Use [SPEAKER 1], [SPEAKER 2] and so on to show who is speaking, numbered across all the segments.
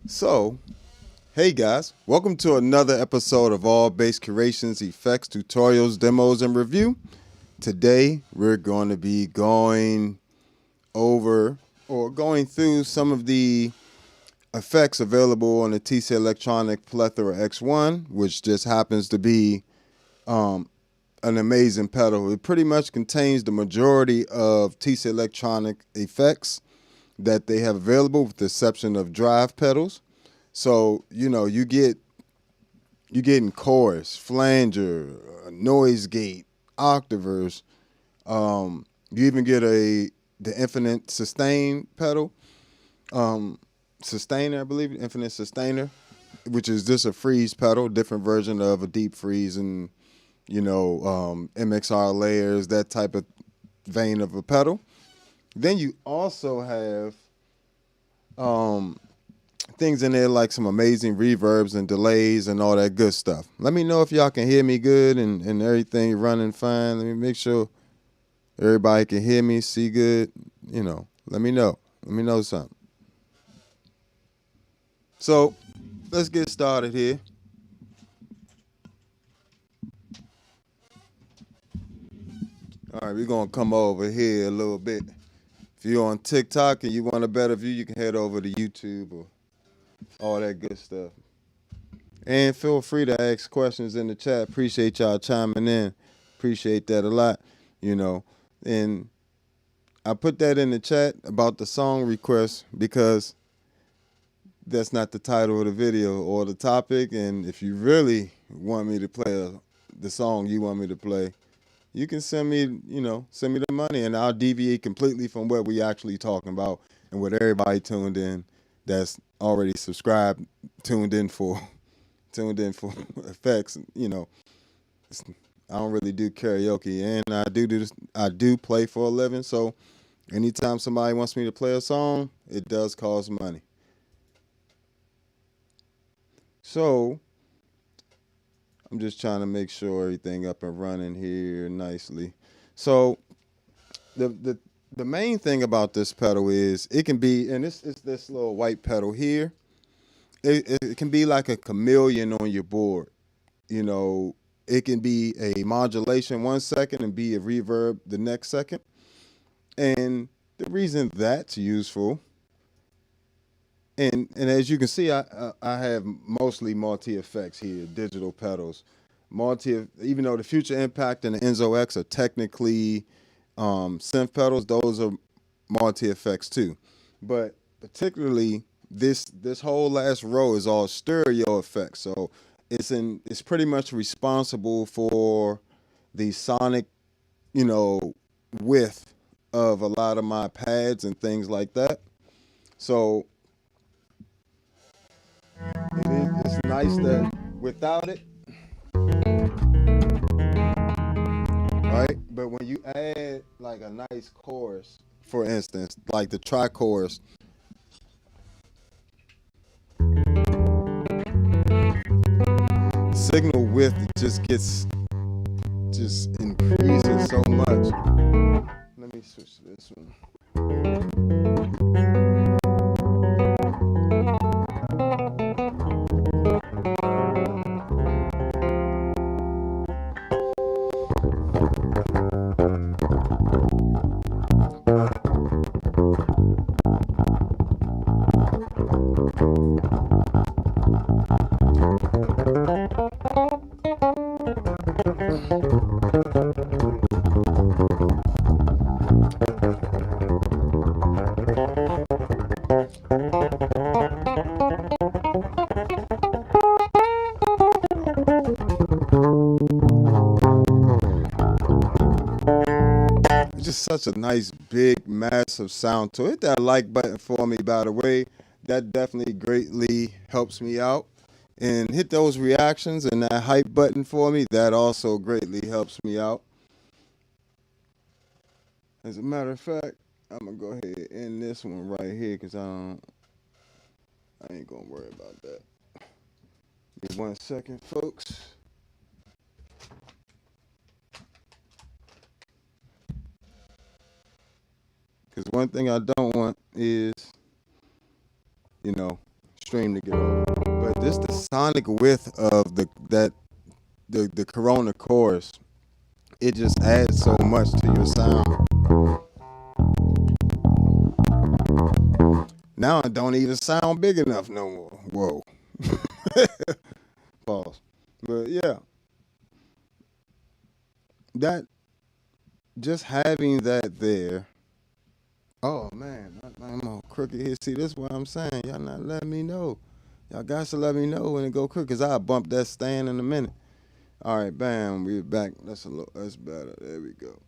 [SPEAKER 1] So, hey guys, welcome to another episode of All Bass Curations, Effects, Tutorials, Demos, and Review. Today, we're going to be going through some of the effects available on the TC Electronic Plethora X1, which just happens to be an amazing pedal. It pretty much contains the majority of TC Electronic effects that they have available, with the exception of drive pedals. So, you know, you're getting chorus, flanger, noise gate, octavers. You even get the infinite sustain pedal, sustainer, I believe, infinite sustainer, which is just a freeze pedal, different version of a deep freeze and, MXR layers, that type of vein of a pedal. Then you also have things in there like some amazing reverbs and delays and all that good stuff. Let me know if y'all can hear me good and everything running fine. Let me make sure everybody can hear me, see good. Let me know. Let me know something. So let's get started here. All right, we're going to come over here a little bit. If you're on TikTok and you want a better view, you can head over to YouTube or all that good stuff. And feel free to ask questions in the chat. Appreciate y'all chiming in. Appreciate that a lot, And I put that in the chat about the song request because that's not the title of the video or the topic. And if you really want me to play the song you want me to play, you can send me the money and I'll deviate completely from what we actually talking about and what everybody tuned in that's already subscribed, tuned in for effects. I don't really do karaoke, and I do play for a living. So anytime somebody wants me to play a song, it does cost money. So I'm just trying to make sure everything up and running here nicely. So the main thing about this pedal is it can be, and it's this little white pedal here. It can be like a chameleon on your board. It can be a modulation 1 second and be a reverb the next second. And the reason that's useful, and as you can see, I have mostly multi-effects here, digital pedals. Even though the Future Impact and the Enzo X are technically synth pedals, those are multi-effects too. But particularly this whole last row is all stereo effects. So it's pretty much responsible for the sonic, width of a lot of my pads and things like that. So nice that without it, right? But when you add like a nice chorus, for instance, like the tri-chorus, signal width just increases so much. Let me switch to this one. Just such a nice, big, massive sound to it. Hit that like button for me, by the way. That definitely greatly helps me out. And hit those reactions and that hype button for me. That also greatly helps me out. As a matter of fact, I'm going to go ahead and end this one right here because I ain't going to worry about that. Give 1 second, folks. Because one thing I don't want is, you know, stream to get over. But this the sonic width of the Corona chorus. It just adds so much to your sound. Now it don't even sound big enough no more. Whoa. Pause. But yeah. That just having that there. Oh man, I'm all crooked here. See, this is what I'm saying. Y'all not letting me know. Y'all got to let me know when it go crooked, because I'll bump that stand in a minute. All right, bam, we're back. That's better. There we go.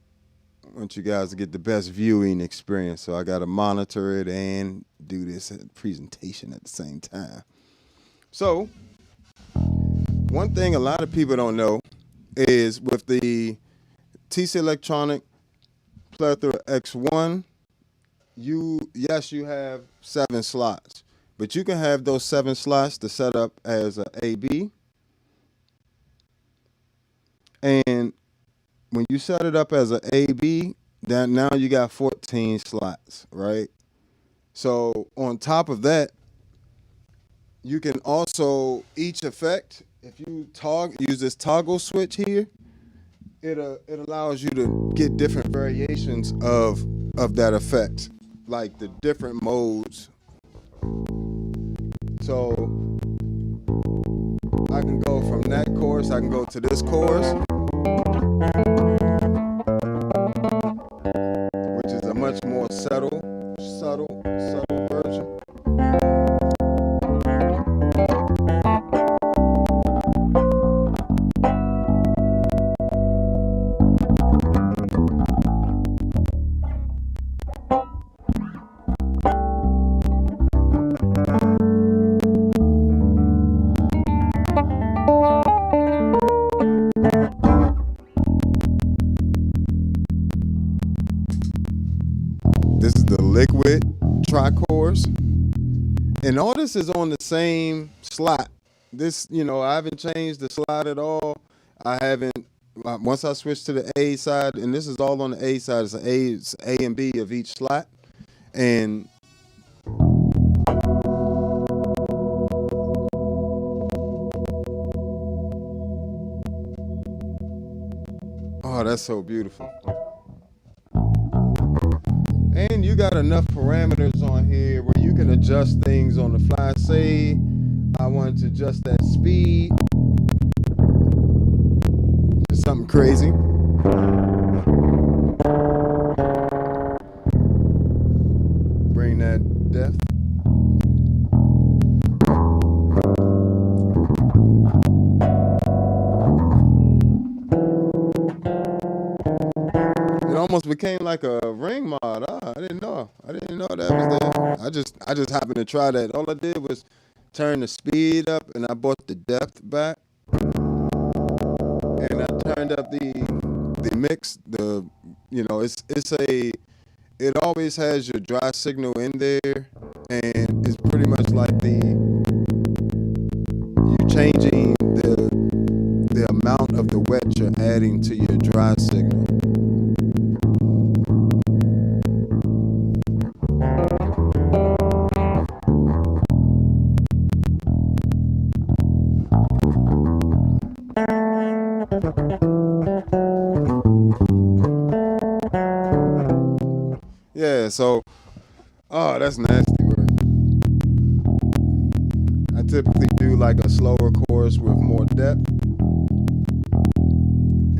[SPEAKER 1] I want you guys to get the best viewing experience, so I got to monitor it and do this presentation at the same time. So, one thing a lot of people don't know is with the TC Electronic Plethora X1, you have 7 slots, but you can have those 7 slots to set up as a AB. And when you set it up as an AB, then now you got 14 slots, right? So on top of that, you can also, each effect, if you use this toggle switch here, it allows you to get different variations of that effect, like the different modes. So I can go from that chorus, I can go to this chorus, which is a much more subtle version. This is the liquid tri-chorus. And all this is on the same slot. This, I haven't changed the slot at all. I haven't, once I switched to the A side, and this is all on the A side, it's A and B of each slot. And oh, that's so beautiful. And you got enough parameters on here where you can adjust things on the fly. Say I wanted to adjust that speed to something crazy. Bring that depth. It almost became like a ring mod. I didn't know that was there. I just happened to try that. All I did was turned the speed up and I brought the depth back. And I turned up the mix. It always has your dry signal in there, and it's pretty much like you changing the amount of the wet you're adding to your dry signal. Yeah, so, oh, that's nasty, bro. I typically do like a slower chorus with more depth,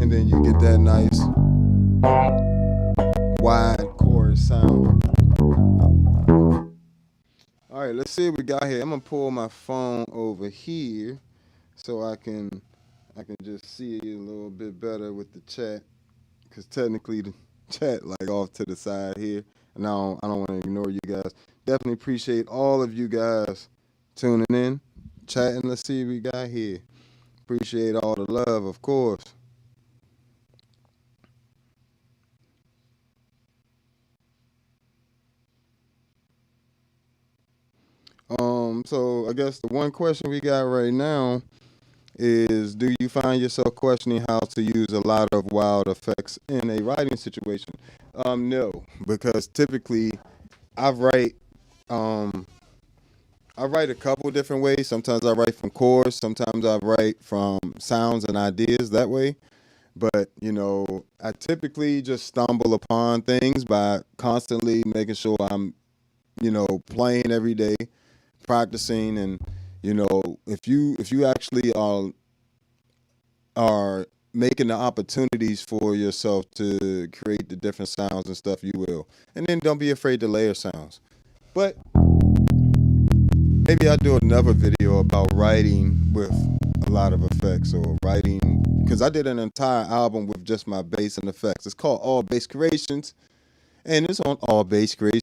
[SPEAKER 1] and then you get that nice wide chorus sound. All right, let's see what we got here. I'm gonna pull my phone over here so I can just see it a little bit better with the chat, because technically the chat like off to the side here, and I don't want to ignore you guys. Definitely appreciate all of you guys tuning in, chatting. Let's see what we got here. Appreciate all the love, of course. So I guess the one question we got right now is, do you find yourself questioning how to use a lot of wild effects in a writing situation? No, because typically I write a couple different ways. Sometimes I write from chords, sometimes I write from sounds and ideas that way. But, I typically just stumble upon things by constantly making sure I'm, playing every day, practicing, and if you actually are making the opportunities for yourself to create the different sounds and stuff, you will. And then don't be afraid to layer sounds. But maybe I'll do another video about writing with a lot of effects, or writing, because I did an entire album with just my bass and effects. It's called All Bass Creations, and it's on Bandcamp.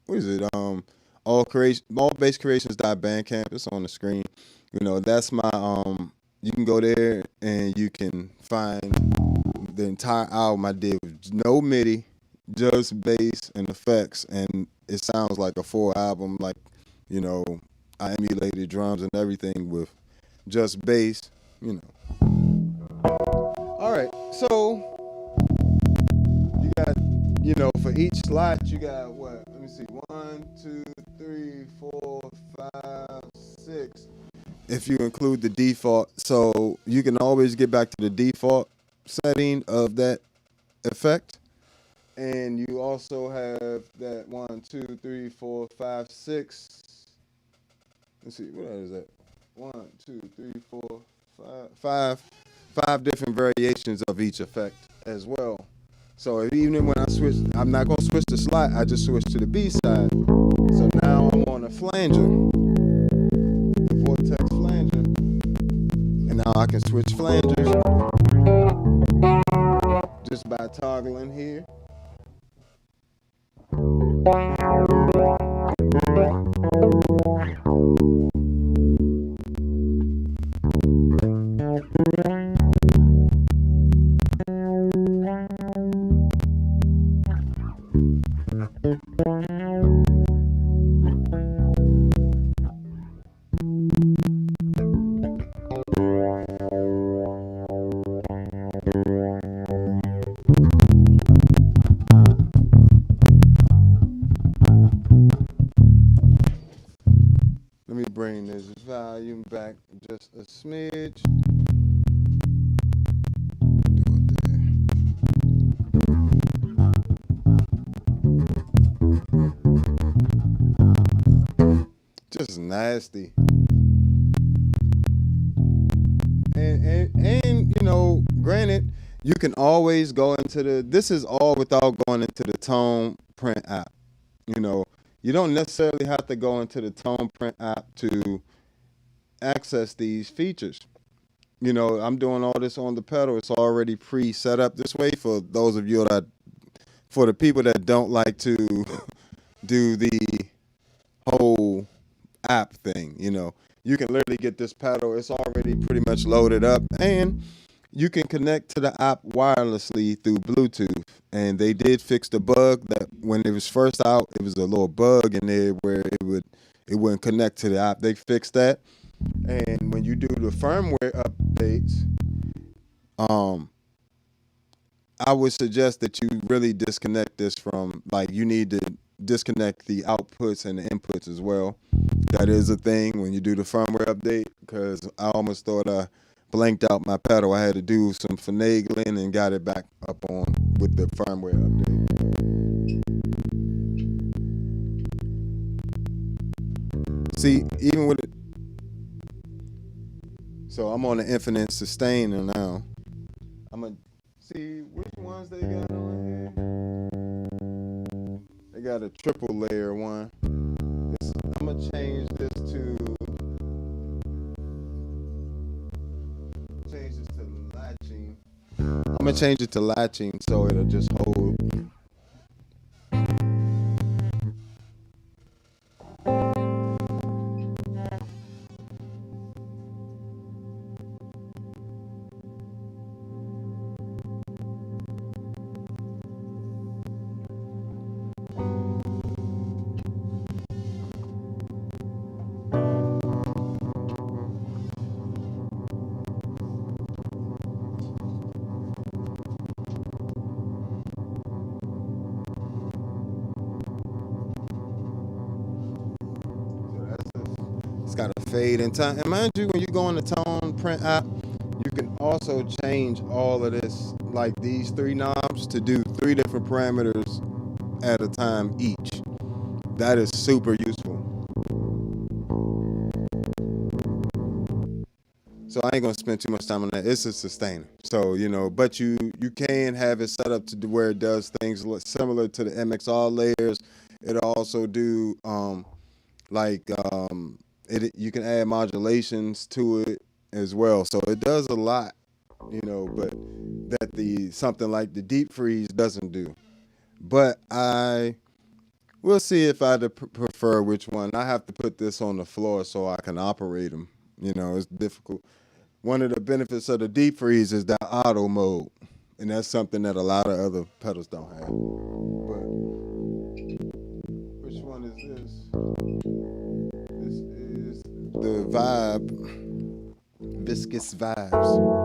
[SPEAKER 1] What is it? Allbasscreations.bandcamp. It's on the screen. That's my you can go there and you can find the entire album I did with no MIDI, just bass and effects, and it sounds like a full album. Like, I emulated drums and everything with just bass. All right, so you got, for each slot you got what? Let me see, 1, 2, 3, 4, 5, 6. If you include the default, so you can always get back to the default setting of that effect. And you also have that 1, 2, 3, 4, 5, 6. Let's see, what is that? 1, 2, 3, 4, 5. Five different variations of each effect as well. So even when I switch, I'm not going to switch the slot. I just switch to the B side. So now I'm on a flanger, the Vortex flanger. And now I can switch flangers just by toggling here. Let me bring this volume back just a smidge. Do it there. Just nasty. And granted, you can always go into this is all without going into the Tone Print app. You don't necessarily have to go into the Tone Print app to access these features. I'm doing all this on the pedal. It's already pre-set up this way for those of you for the people that don't like to do the whole app thing. You know, you can literally get this pedal. It's already pretty much loaded up, and you can connect to the app wirelessly through Bluetooth. And they did fix the bug that when it was first out, it was a little bug in there where it wouldn't connect to the app. They fixed that. And when you do the firmware updates, I would suggest that you really disconnect this from, like, you need to disconnect the outputs and the inputs as well. That is a thing when you do the firmware update, because I almost thought I blanked out my pedal. I had to do some finagling and got it back up on with the firmware update. See, even with it, so I'm on the infinite sustainer now. I'm gonna see which ones they got on here. They got a triple layer one. I'm gonna change this to latching. I'm gonna change it to latching so it'll just hold. It's got a fade in time. And mind you, when you go on the Tone Print app, you can also change all of this, like these three knobs, to do 3 different parameters at a time each. That is super useful. So I ain't gonna spend too much time on that. It's a sustainer. So, you know, but you can have it set up to where it does things similar to the MXR layers. It'll also do you can add modulations to it as well. So it does a lot, you know, but that something like the deep freeze doesn't do. But we'll see if I prefer which one. I have to put this on the floor so I can operate them. You know, it's difficult. One of the benefits of the deep freeze is that auto mode, and that's something that a lot of other pedals don't have. But which one is this? This is the Vibe, Viscous Vibes.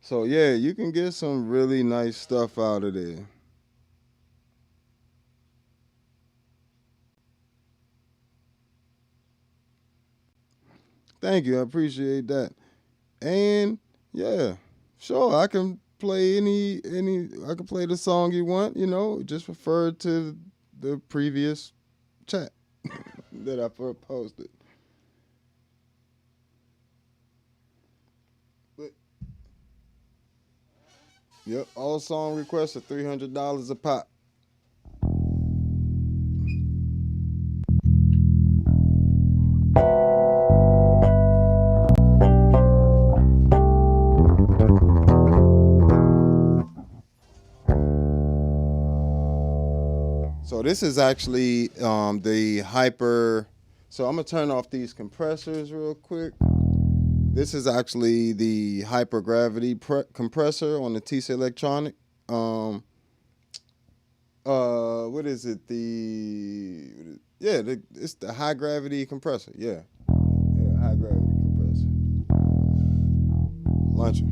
[SPEAKER 1] So yeah, you can get some really nice stuff out of there. Thank you, I appreciate that. And yeah, sure, I can play any. I can play the song you want. Just refer to the previous chat that I posted. But yep, all song requests are $300 a pop. So this is actually the hyper. So I'm gonna turn off these compressors real quick. This is actually the hypergravity compressor on the TC Electronic. What is it? It's the high gravity compressor. Yeah, high gravity compressor. Launcher.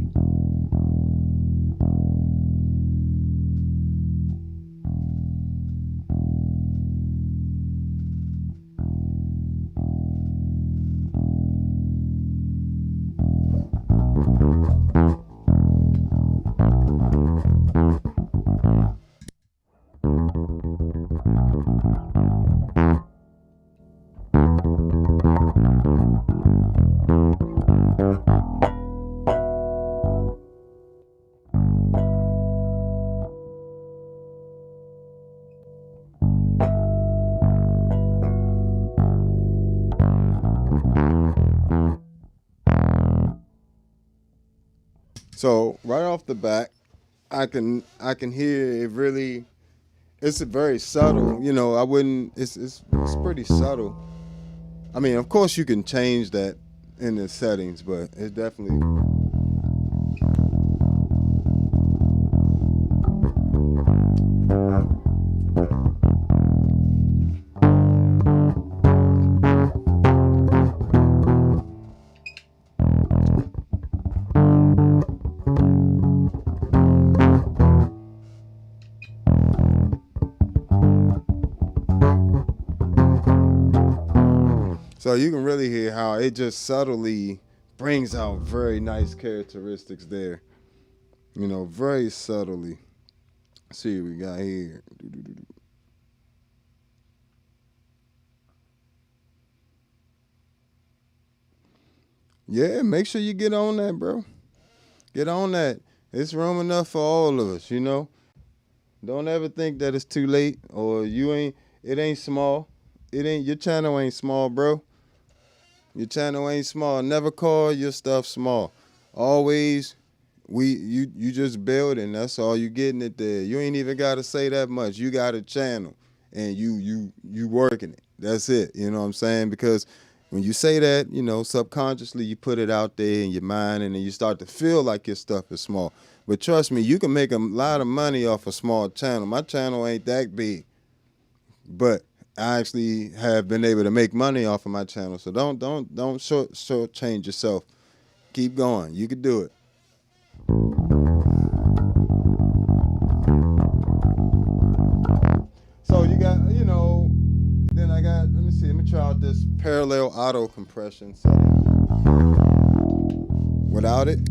[SPEAKER 1] So right off the bat, I can hear it really. It's very subtle. I wouldn't. It's pretty subtle. I mean, of course you can change that in the settings, but it's definitely. So you can really hear how it just subtly brings out very nice characteristics there. Very subtly. Let's see what we got here. Yeah, make sure you get on that, bro. Get on that. It's room enough for all of us, Don't ever think that it's too late or it ain't small. Your channel ain't small, bro. Your channel ain't small. Never call your stuff small. Always you just building. That's all you getting it there. You ain't even gotta say that much. You got a channel and you working it. That's it. You know what I'm saying? Because when you say that, subconsciously you put it out there in your mind and then you start to feel like your stuff is small. But trust me, you can make a lot of money off a small channel. My channel ain't that big. But I actually have been able to make money off of my channel. So don't shortchange yourself. Keep going. You can do it. So you got, then I got, let me try out this parallel auto compression setting. Without it.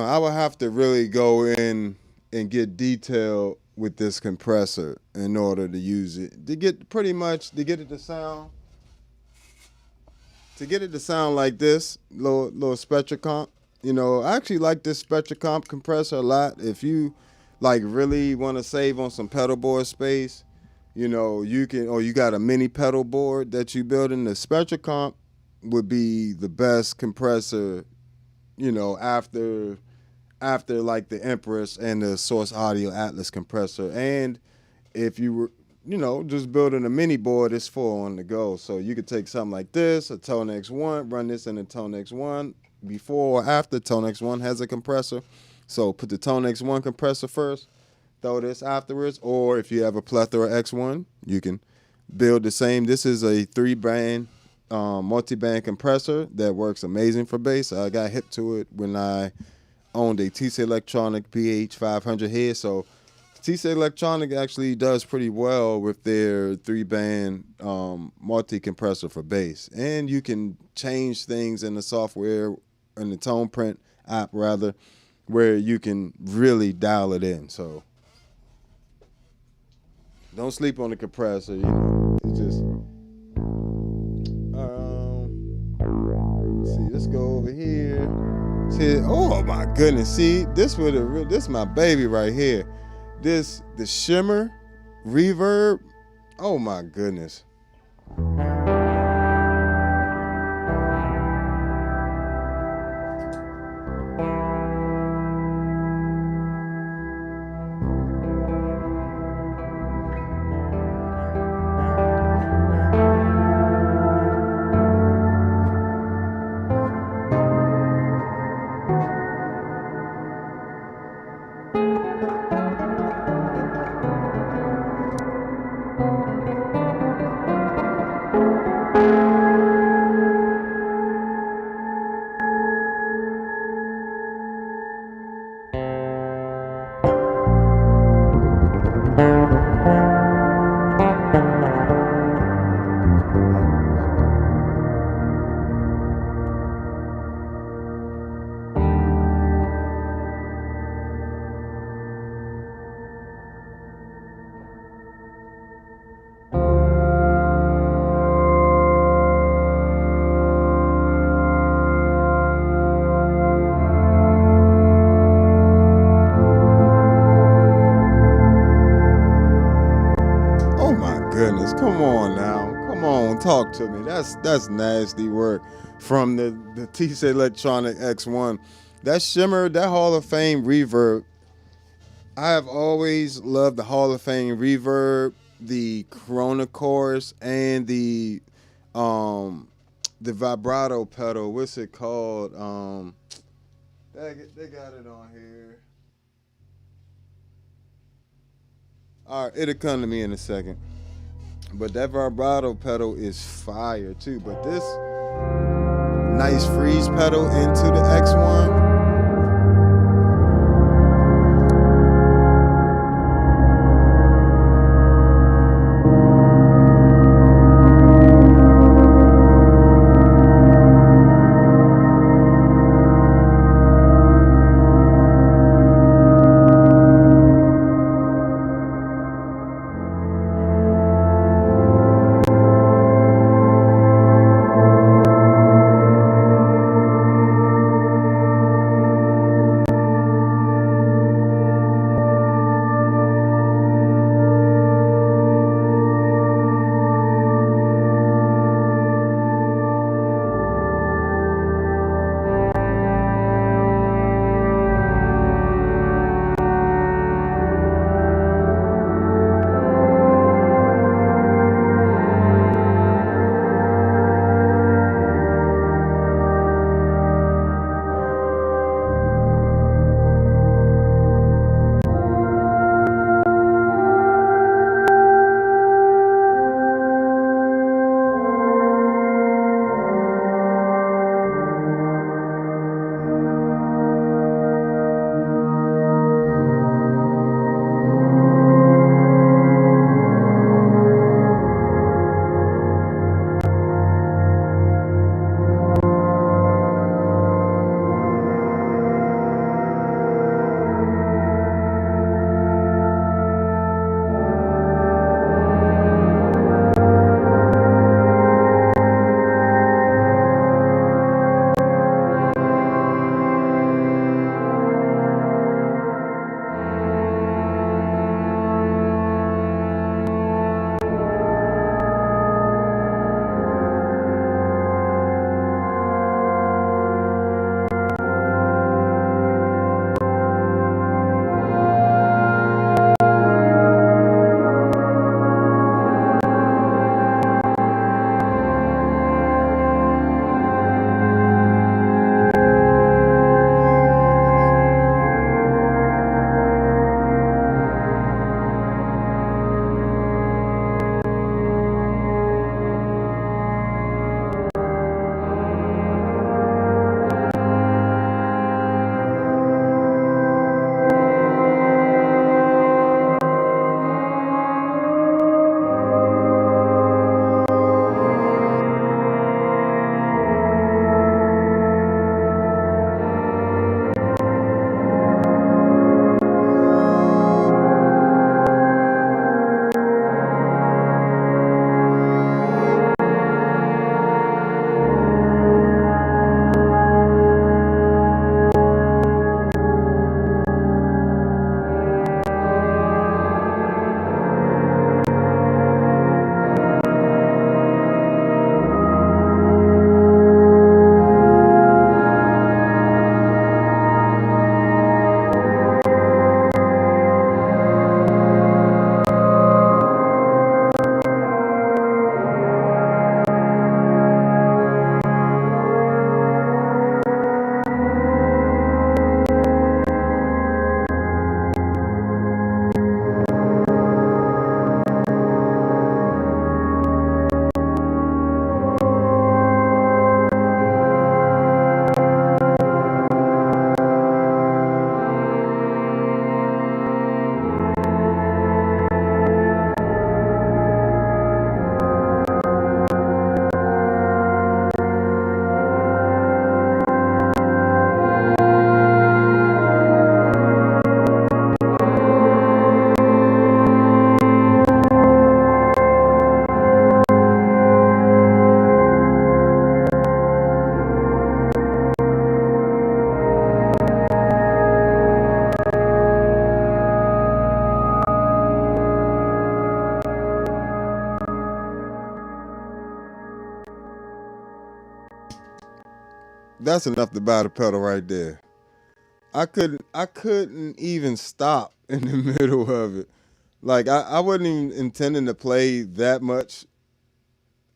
[SPEAKER 1] I would have to really go in and get detailed with this compressor in order to use it. To get it to sound like this, little Spectracomp. I actually like this Spectracomp compressor a lot. If you really want to save on some pedal board space, You know, you can, or you got a mini pedal board that you build in. The Spectra Comp would be the best compressor, you know, after like the Empress and the Source Audio Atlas compressor. And if you were, you know, just building a mini board, it's full on the go. So you could take something like this, a ToneX One, run this in a ToneX One before or after ToneX One has a compressor. So put the ToneX One compressor first, throw this afterwards. Or if you have a Plethora X1, you can build the same. This is a 3-band multi-band compressor that works amazing for bass. I got hip to it when I owned a TC Electronic PH500 head. So TC Electronic actually does pretty well with their 3-band multi-compressor for bass. And you can change things in the software, in the Tone Print app rather, where you can really dial it in. So don't sleep on the compressor, you know. It's just see, let's go over here. See, oh my goodness, see, this is my baby right here. The shimmer reverb. Oh my goodness. Goodness, come on now, come on, talk to me. That's nasty work from the TC Electronic X1. That shimmer, that Hall of Fame reverb. I have always loved the Hall of Fame reverb, the Corona chorus, and the vibrato pedal. What's it called? They got it on here. All right, it'll come to me in a second. But that vibrato pedal is fire too. But this nice freeze pedal into the X1. that's enough to buy the pedal right there. I couldn't even stop in the middle of it. Like I wasn't even intending to play that much.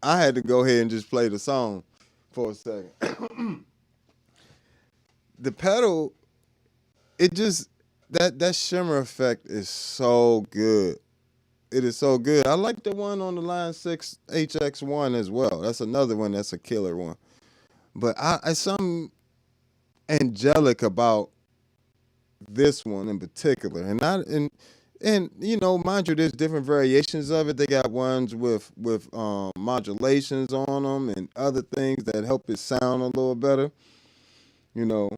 [SPEAKER 1] I had to go ahead and just play the song for a second. The pedal, it just that shimmer effect is so good. It is so good. I like the one on the Line 6 HX1 as well. That's another one that's a killer one. But I something angelic about this one in particular, and you know, mind you, there's different variations of it. They got ones with modulations on them and other things that help it sound a little better. You know,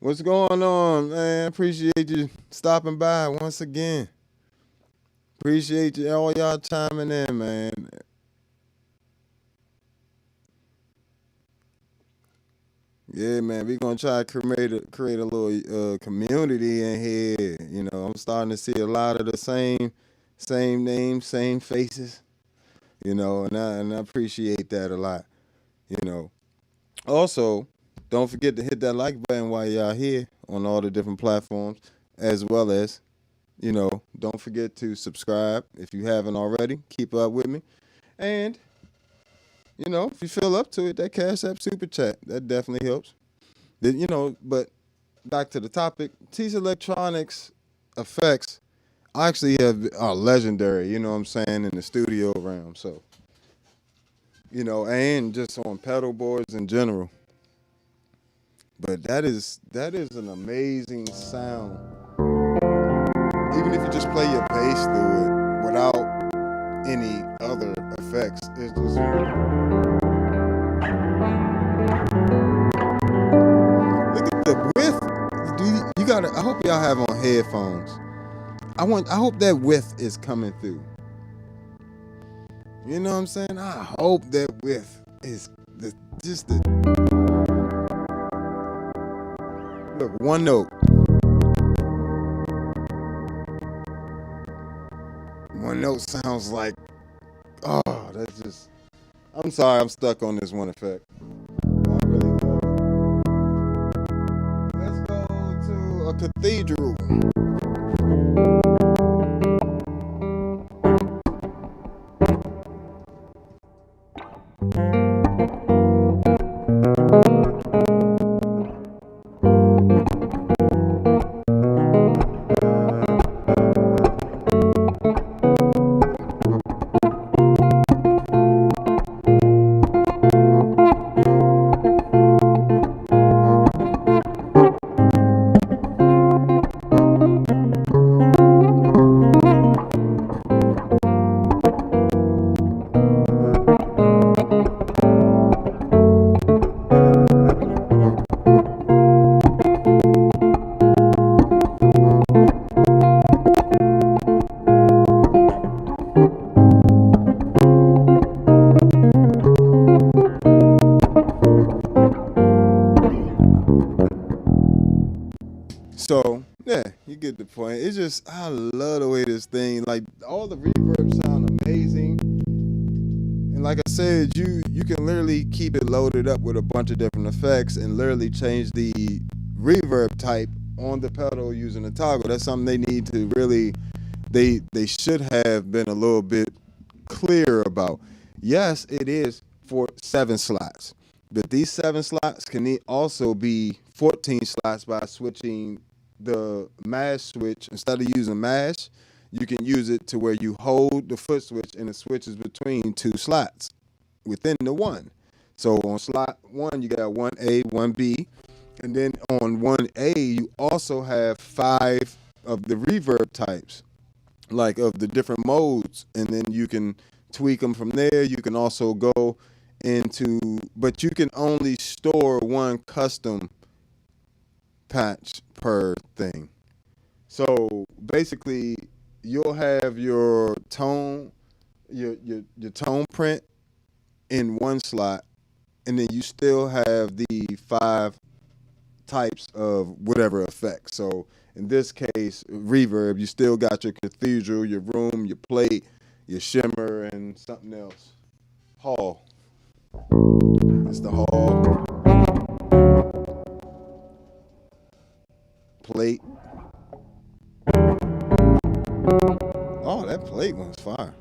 [SPEAKER 1] what's going on, man? Appreciate you stopping by once again. Appreciate you all y'all chiming in, man. Yeah, man, we gonna try to create a little community in here. You know, I'm starting to see a lot of the same names, same faces. You know, and I appreciate that a lot. You know, also don't forget to hit that like button while y'all here on all the different platforms, as well as, you know, don't forget to subscribe if you haven't already. Keep up with me, and you know, if you feel up to it, that Cash App Super Chat, that definitely helps. You know, but back to the topic, these electronics effects actually are legendary, you know what I'm saying, in the studio realm. So, you know, and just on pedal boards in general. But that is an amazing sound. Even if you just play your bass through it without any other effects, it's just look at the width. You gotta. I hope y'all have on headphones. I hope that width is coming through. You know what I'm saying? I hope that width is just the look. One note. One note sounds like, oh, that's just. I'm sorry, I'm stuck on this one effect. I really love it. Let's go to a cathedral. So yeah, you get the point. It's just I love the way this thing, like all the reverb sound amazing, and like I said, you can literally keep it loaded up with a bunch of different effects and literally change the reverb type on the pedal using a toggle. That's something they need to really, they should have been a little bit clear about. Yes, it is for 7 slots, but these 7 slots can also be 14 slots by switching the mash switch. Instead of using mash, you can use it to where you hold the foot switch and it switches between 2 slots within the one. So on slot 1, you got 1A, 1B, and then on 1A, you also have 5 of the reverb types, like of the different modes, and then you can tweak them from there. You can also go into, but you can only store 1 custom patch per thing. So basically, you'll have your tone, your tone print in 1 slot, and then you still have the 5 types of whatever effect. So in this case, reverb, you still got your cathedral, your room, your plate, your shimmer, and something else. Hall. It's the hall. plate. Oh, that plate one's fire.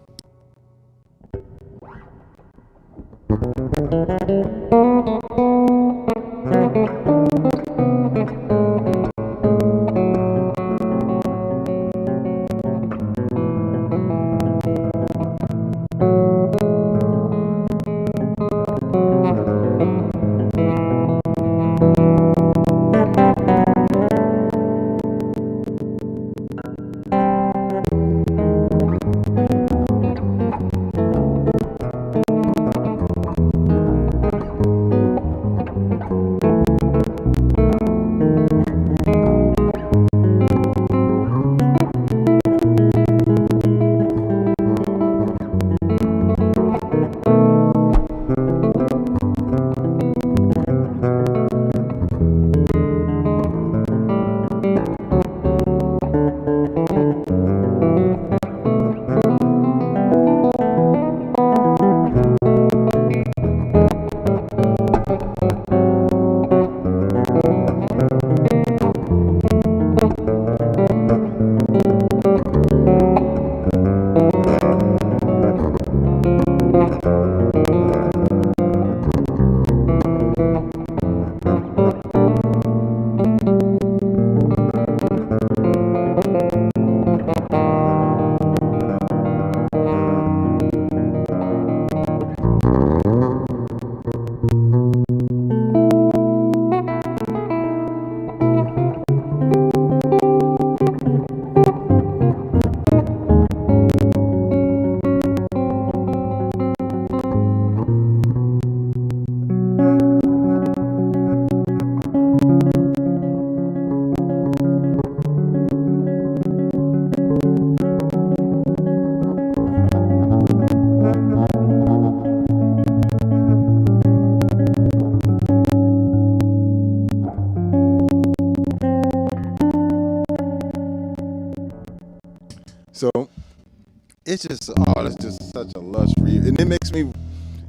[SPEAKER 1] So it's just, oh, that's just such a lush read. And it makes me,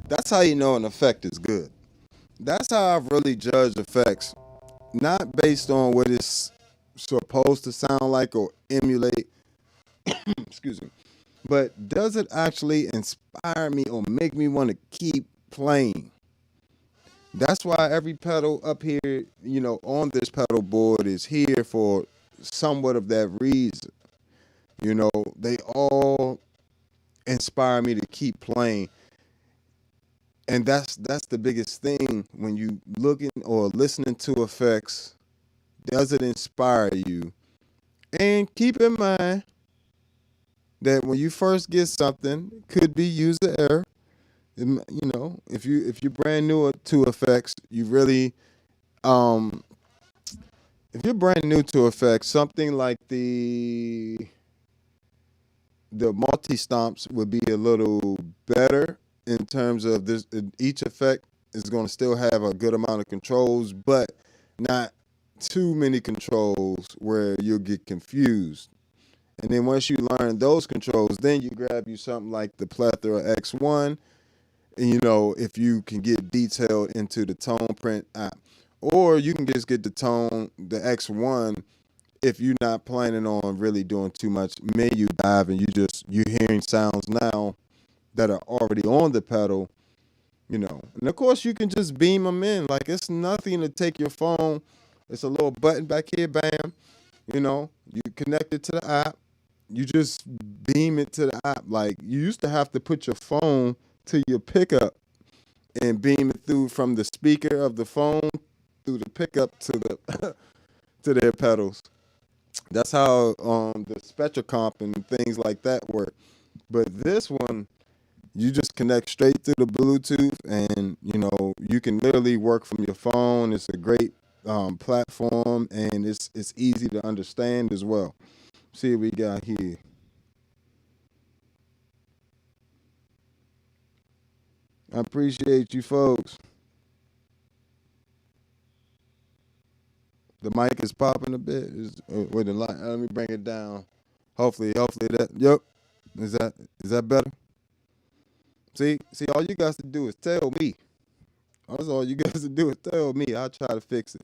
[SPEAKER 1] that's how you know an effect is good. That's how I really judge effects, not based on what it's supposed to sound like or emulate, excuse me, but does it actually inspire me or make me want to keep playing? That's why every pedal up here, you know, on this pedal board is here for somewhat of that reason. You know, they all inspire me to keep playing. And that's the biggest thing when you looking or listening to effects. Does it inspire you? And keep in mind that when you first get something, it could be user error. You know, if you're brand new to effects, you really if you're brand new to effects, something like the multi stomps would be a little better in terms of this. Each effect is going to still have a good amount of controls, but not too many controls where you'll get confused. And then once you learn those controls, then you grab you something like the Plethora X1. And, you know, if you can get detailed into the tone print app, or you can just get the X1 if you're not planning on really doing too much menu dive and you're hearing sounds now that are already on the pedal, you know. And of course you can just beam them in. Like, it's nothing to take your phone. It's a little button back here, bam. You know, you connect it to the app. You just beam it to the app. Like, you used to have to put your phone to your pickup and beam it through from the speaker of the phone through the pickup to the to their pedals. That's how the Spectracomp and things like that work. But this one, you just connect straight through the Bluetooth, and you know you can literally work from your phone. It's a great platform, and it's easy to understand as well. See what we got here. I appreciate you folks. The mic is popping a bit. With the line, let me bring it down. Hopefully that. Yep. Is that better? See, all you guys to do is tell me. That's all you guys to do is tell me. I'll try to fix it.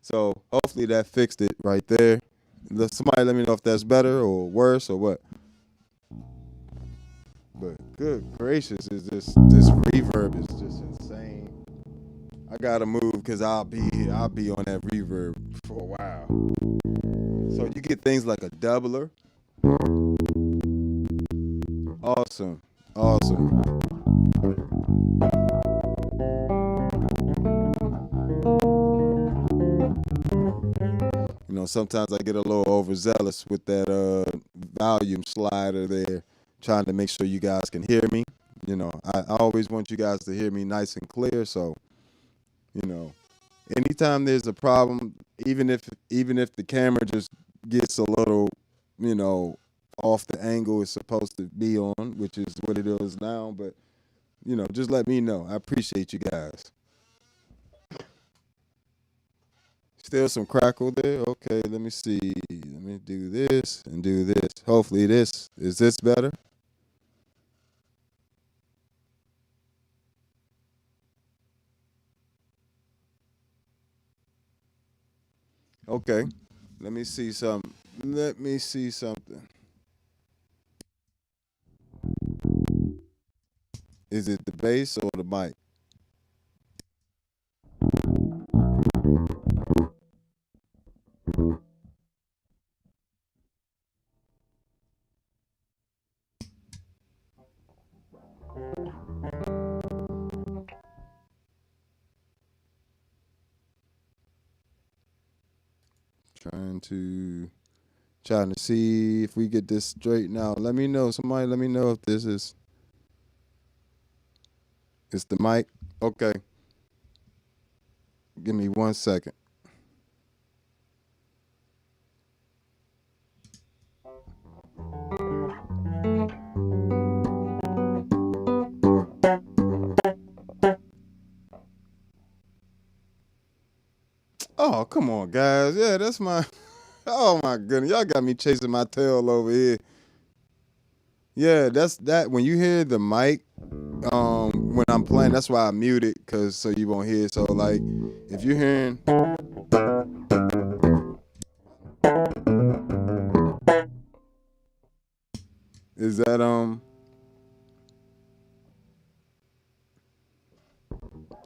[SPEAKER 1] So hopefully that fixed it right there. Somebody let me know if that's better or worse or what. But good gracious, is this reverb is just insane. I gotta move because I'll be on that reverb for a while. So you get things like a doubler. Awesome. You know, sometimes I get a little overzealous with that volume slider there, trying to make sure you guys can hear me. You know, I always want you guys to hear me nice and clear. So, you know, anytime there's a problem, even if the camera just gets a little, you know, off the angle it's supposed to be on, which is what it is now, but you know, just let me know. I appreciate you guys. Still some crackle there. Okay, let me see. Let me do this and do this. Hopefully is this better? Okay. Let me see something. Is it the bass or the mic? Trying to see if we get this straightened out. Let me know. Somebody let me know if this is it's the mic. Okay. Give me 1 second. Oh, come on, guys. Yeah, that's my oh my goodness. Y'all got me chasing my tail over here. Yeah, that's that. When you hear the mic, when I'm playing, that's why I mute it, cause so you won't hear it. So like, if you're hearing, is that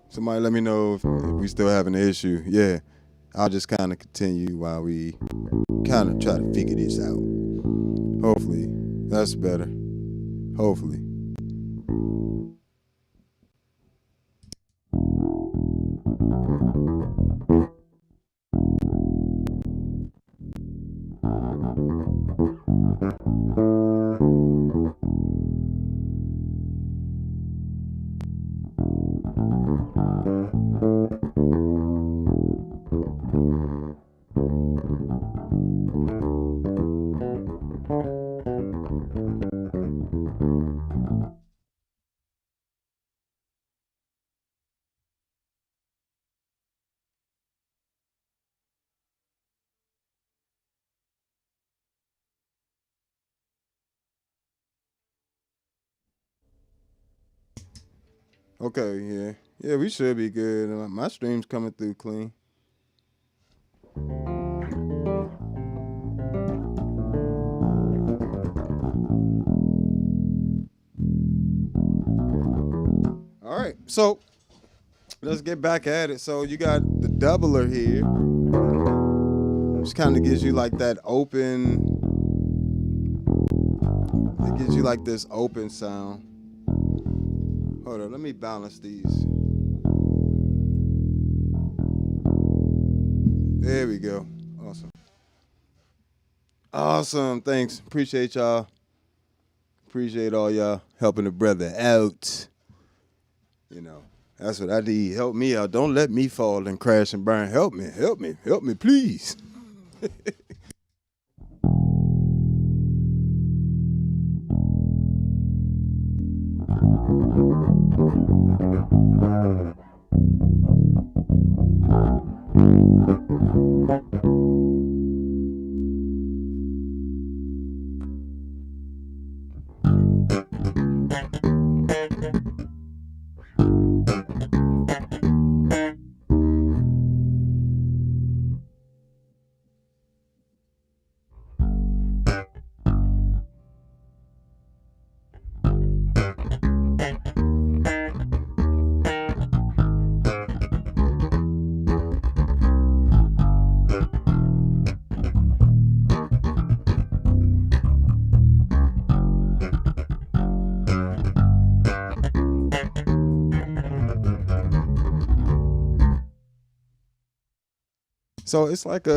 [SPEAKER 1] somebody let me know if we still having an issue. Yeah, I'll just kind of continue while we kind of try to figure this out. Hopefully, that's better. Hopefully. Okay, yeah. Yeah, we should be good. My stream's coming through clean. All right, so let's get back at it. So you got the doubler here, which kind of gives you like that open. It gives you like this open sound. Hold on, let me balance these. There we go. Awesome. Awesome. Thanks. Appreciate y'all. Appreciate all y'all helping the brother out. You know, that's what I need. Help me out. Don't let me fall and crash and burn. Help me, please. So it's like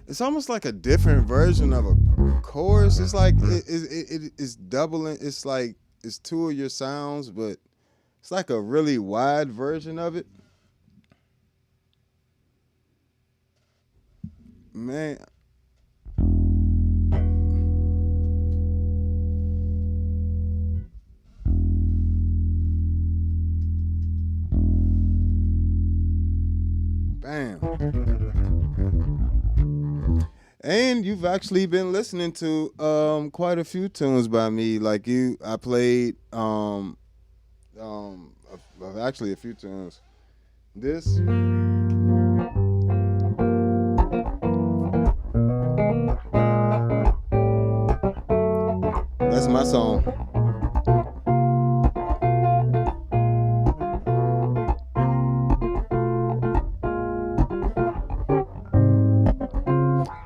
[SPEAKER 1] it's almost like a different version of a chorus. It's like it's doubling. It's like it's two of your sounds, but it's like a really wide version of it. Man. Bam. And you've actually been listening to quite a few tunes by me. Like I played actually a few tunes. This that's my song.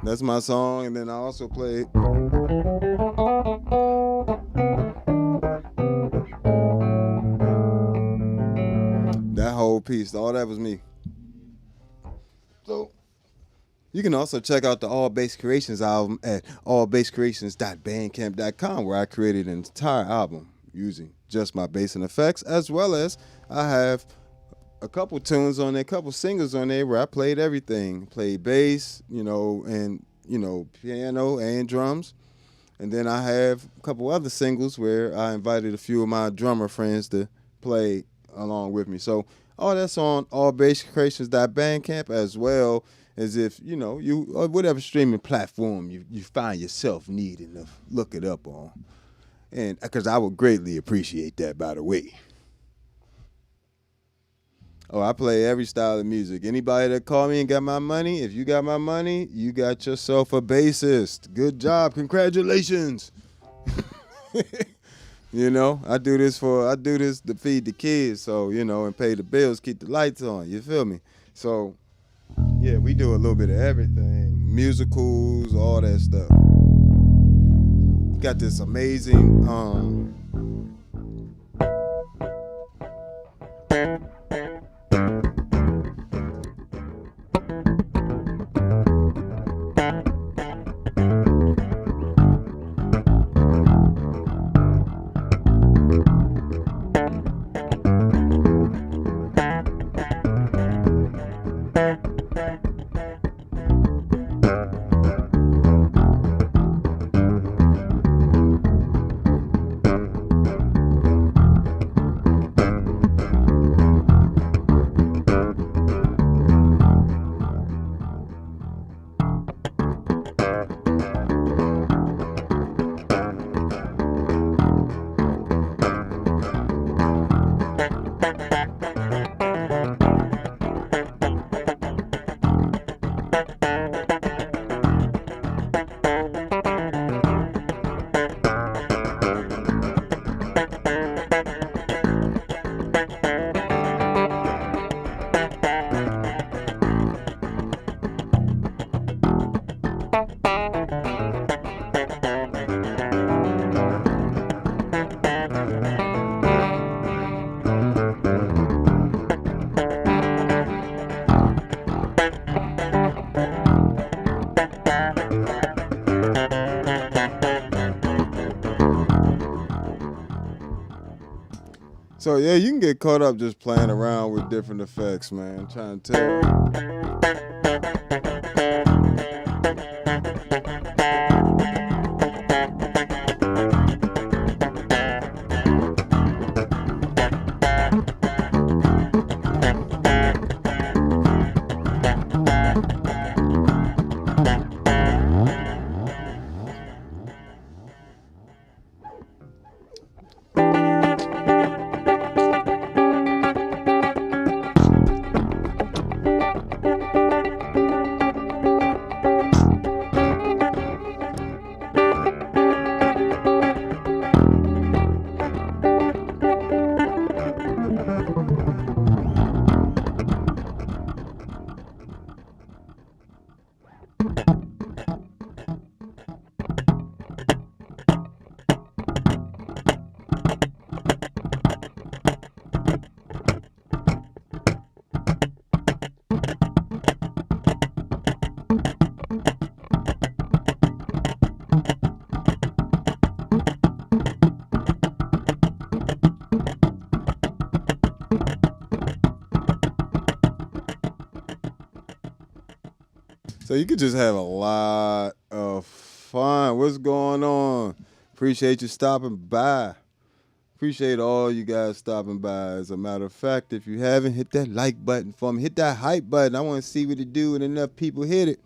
[SPEAKER 1] That's my song, and then I also played that whole piece. All that was me. So you can also check out the All Bass Creations album at allbasscreations.bandcamp.com, where I created an entire album using just my bass and effects, as well as I have a couple tunes on there, a couple singles on there where I played everything. Played bass, and, piano and drums. And then I have a couple other singles where I invited a few of my drummer friends to play along with me. So all that's on allbasscreations.bandcamp, as well as if, you or whatever streaming platform you find yourself needing to look it up on. And because I would greatly appreciate that, by the way. Oh, I play every style of music. Anybody that call me and got my money, if you got my money, you got yourself a bassist. Good job. Congratulations. I do this to feed the kids, so, and pay the bills, keep the lights on. You feel me? So, yeah, we do a little bit of everything. Musicals, all that stuff. Got this amazing So yeah, you can get caught up just playing around with different effects, man. I'm trying to tell So you could just have a lot of fun. What's going on? Appreciate you stopping by. Appreciate all you guys stopping by. As a matter of fact, if you haven't, hit that like button for me. Hit that hype button. I want to see what it do when enough people hit it.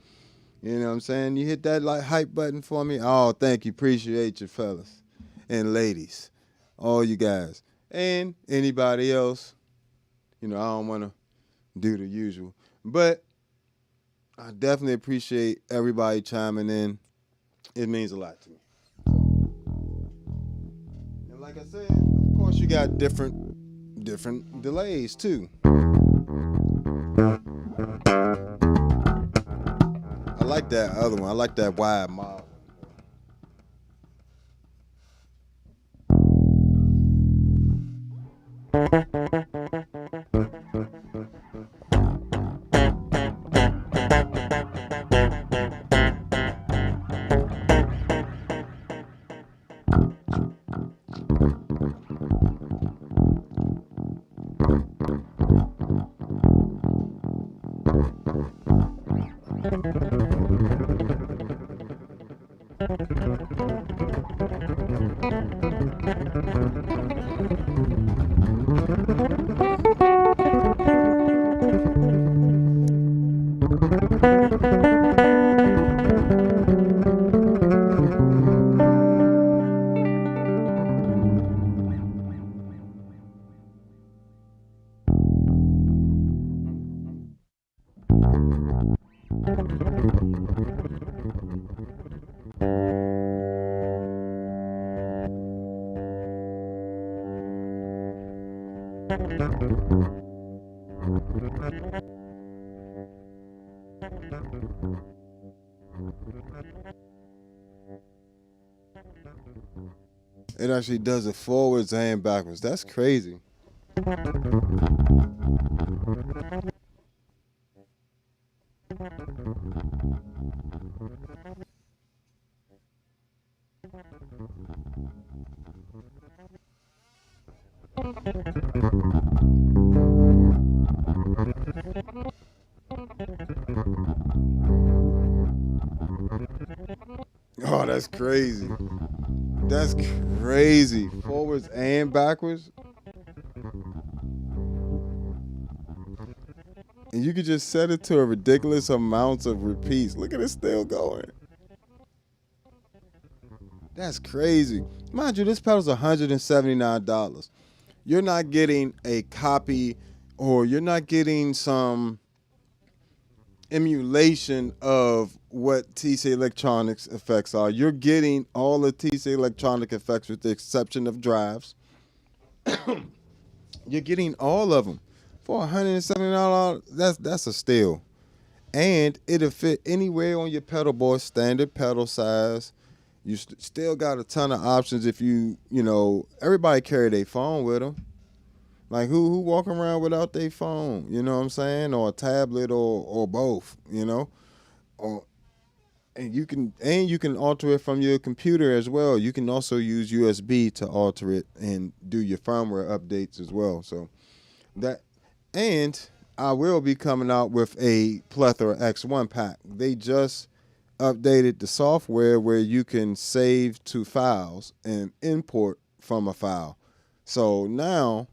[SPEAKER 1] You know what I'm saying? You hit that like hype button for me. Oh, thank you. Appreciate you, fellas and ladies. All you guys. And anybody else. You know, I don't want to do the usual. But I definitely appreciate everybody chiming in. It means a lot to me. And like I said, of course you got different delays too. I like that other one. I like that wide model. It actually does it forwards and backwards. That's crazy. Oh, that's crazy. That's crazy. Forwards and backwards. And you could just set it to a ridiculous amount of repeats. Look at it still going. That's crazy. Mind you, this pedal's $179. You're not getting a copy or you're not getting some emulation of what TC Electronics effects are. You're getting all the TC Electronic effects with the exception of drives. You're getting all of them for $179. That's a steal. And it'll fit anywhere on your pedal board, standard pedal size. You still got a ton of options if you know, everybody carry their phone with them. Like who walking around without their phone, you know what I'm saying? Or a tablet or both, you know? And you can alter it from your computer as well. You can also use USB to alter it and do your firmware updates as well. So that, and I will be coming out with a Plethora X1 pack. They just updated the software where you can save to files and import from a file. So now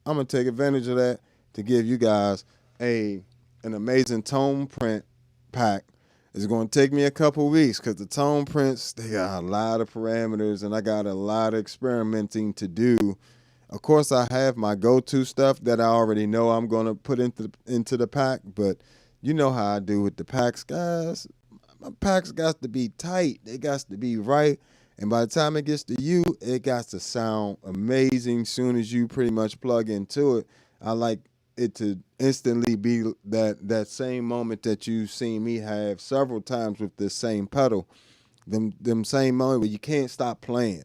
[SPEAKER 1] I'm gonna take advantage of that to give you guys an amazing tone print pack. It's gonna take me a couple weeks because the tone prints, they got a lot of parameters and I got a lot of experimenting to do. Of course, I have my go-to stuff that I already know I'm gonna put into the pack, but you know how I do with the packs, guys. My packs got to be tight. They got to be right. And by the time it gets to you, it got to sound amazing soon as you pretty much plug into it. I like it to instantly be that same moment that you've seen me have several times with this same pedal. Them same moment where you can't stop playing.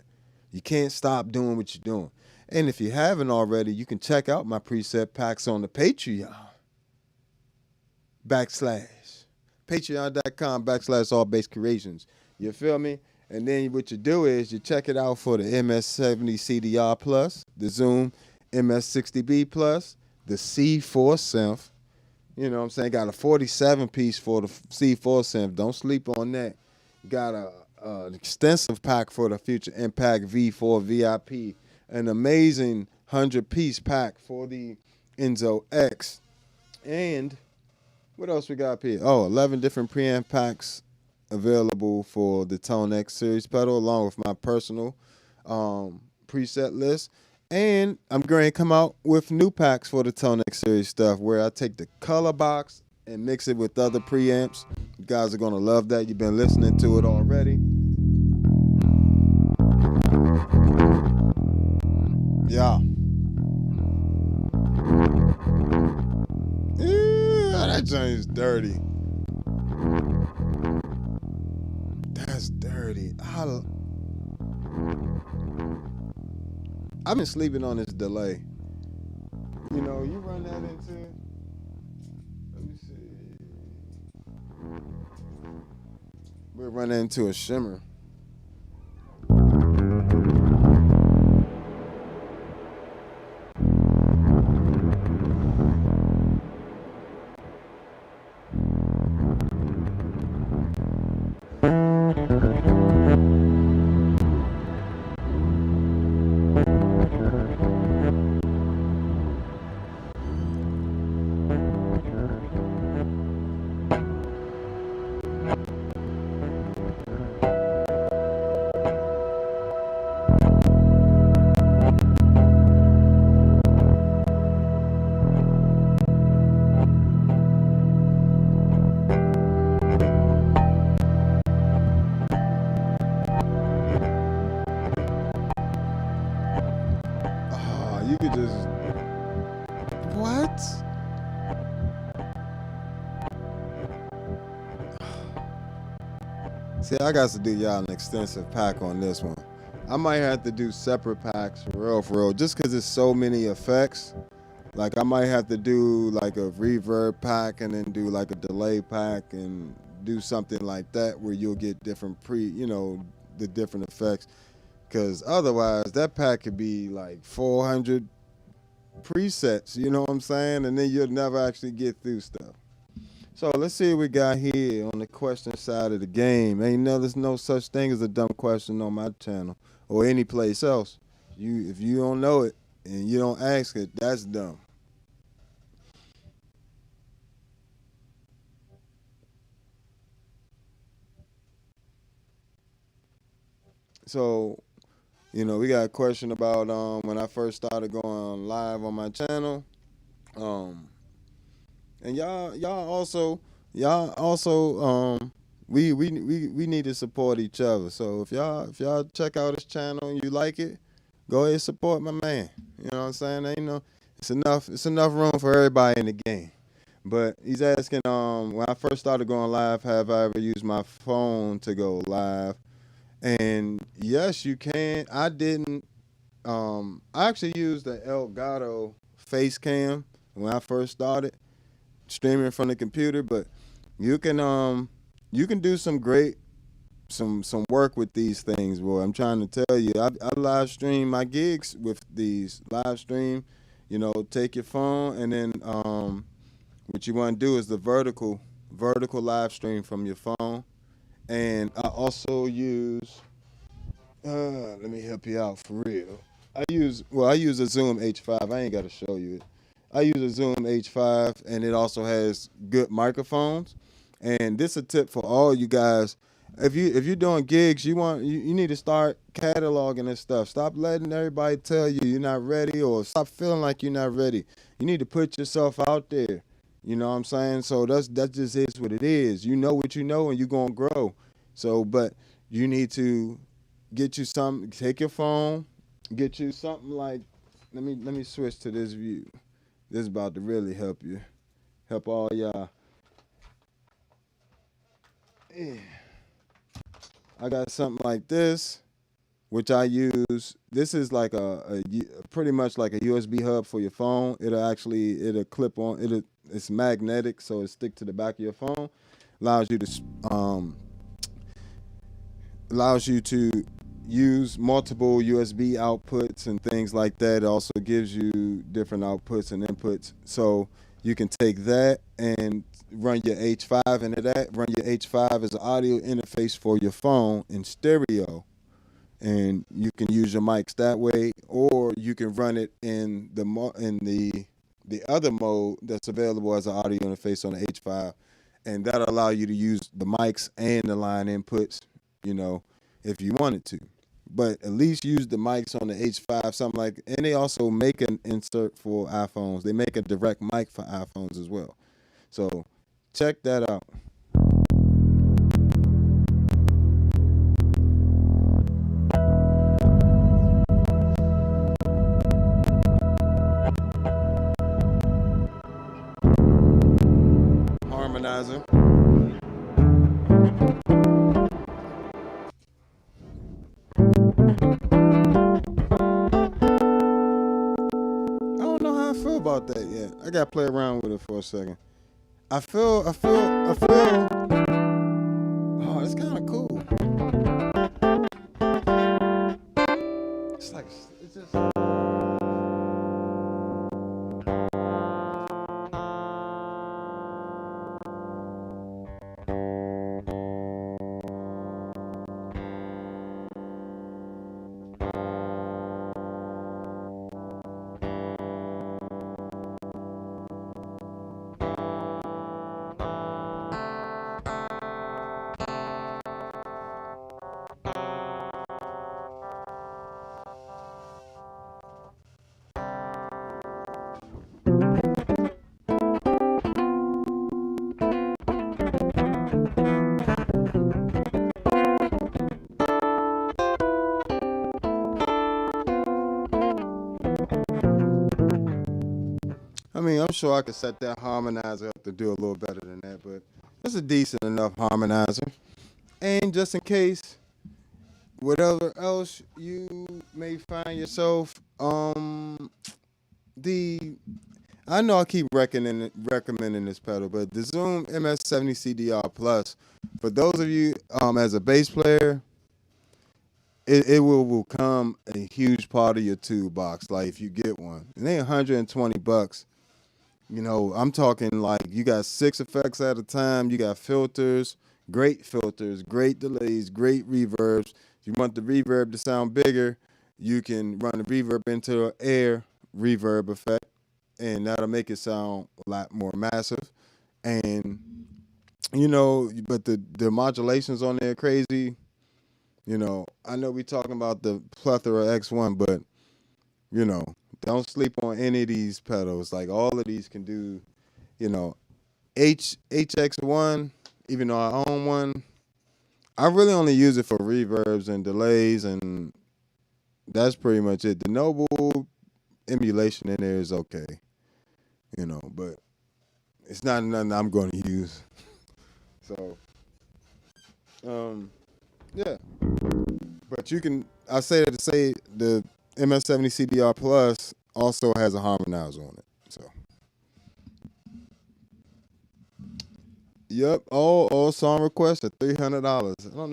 [SPEAKER 1] You can't stop doing what you're doing. And if you haven't already, you can check out my preset packs on the Patreon. Patreon.com/allbasscreations. You feel me? And then what you do is you check it out for the MS-70 CDR Plus, the Zoom MS-60B Plus, the C4 synth, You know what I'm saying? Got a 47 piece for the C4 synth. Don't sleep on that. Got an extensive pack for the Future Impact V4 VIP. An amazing 100 piece pack for the Enzo X. And what else we got up here? Oh, 11 different preamp packs available for the ToneX series pedal, along with my personal preset list. And I'm going to come out with new packs for the ToneX series stuff, where I take the color box and mix it with other preamps. You guys are going to love that. You've been listening to it already. Yeah. That joint is dirty. That's dirty. I've been sleeping on this delay. You know, you run that into, let me see. We're running into a shimmer. You could just, what? See, I got to do y'all an extensive pack on this one. I might have to do separate packs for real, just because there's so many effects. Like I might have to do like a reverb pack and then do like a delay pack and do something like that where you'll get different the different effects. Because otherwise that pack could be like 400 presets, you know what I'm saying? And then you'll never actually get through stuff. So let's see what we got here on the question side of the game. There's no such thing as a dumb question on my channel or any place else. If you don't know it and you don't ask it, that's dumb. So, we got a question about when I first started going live on my channel. And y'all also we need to support each other. So if y'all check out his channel and you like it, go ahead and support my man. You know what I'm saying? It's enough room for everybody in the game. But he's asking when I first started going live, have I ever used my phone to go live? And yes, you can. I didn't. I actually used the Elgato face cam when I first started streaming from the computer, but you can do some work with these things, boy. I'm trying to tell you. I live stream my gigs with these live stream. Take your phone and then what you want to do is the vertical live stream from your phone. And I also use, let me help you out for real. I use a Zoom H5. I ain't got to show you it. I use a Zoom H5, and it also has good microphones. And this is a tip for all you guys. If you're doing gigs, you need to start cataloging this stuff. Stop letting everybody tell you you're not ready, or stop feeling like you're not ready. You need to put yourself out there. You know what I'm saying? So that just is what it is. You know what you know, and you're gonna grow. So, but you need to get you something. Take your phone, get you something like. Let me switch to this view. This is about to really help you, help all y'all. Yeah. I got something like this, which I use. This is like a pretty much like a USB hub for your phone. It'll clip on. It's magnetic, so it stick to the back of your phone. Allows you to use multiple USB outputs and things like that. It also gives you different outputs and inputs. So You can take that and run your H5 into that. Run your H5 as an audio interface for your phone in stereo, and you can use your mics that way, or you can run it in the other mode that's available as an audio interface on the H5, and that'll allow you to use the mics and the line inputs, if you wanted to. But at least use the mics on the H5, something like, and they also make an insert for iPhones. They make a direct mic for iPhones as well. So check that out. Harmonizer. I don't know how I feel about that yet. I gotta play around with it for a second. I feel. Oh, it's kind of cool. It's just. I mean, I'm sure I could set that harmonizer up to do a little better than that, but it's a decent enough harmonizer. And just in case, whatever else you may find yourself, I know I keep recommending this pedal, but the Zoom MS-60CDR Plus, for those of you as a bass player, it will become a huge part of your toolbox. Like if you get one, and they $120. I'm talking like you got 6 effects at a time. You got filters, great delays, great reverbs. If you want the reverb to sound bigger, you can run the reverb into an air reverb effect, and that'll make it sound a lot more massive. And, but the modulations on there are crazy. I know we talking about the Plethora X1, but, don't sleep on any of these pedals. Like all of these can do, HX1, even though I own one, I really only use it for reverbs and delays, and that's pretty much it. The Noble emulation in there is okay, but it's not nothing I'm going to use. So, yeah. But I say that to say the MS-70CDR Plus also has a harmonizer on it. So, yep, all song requests are $300. I don't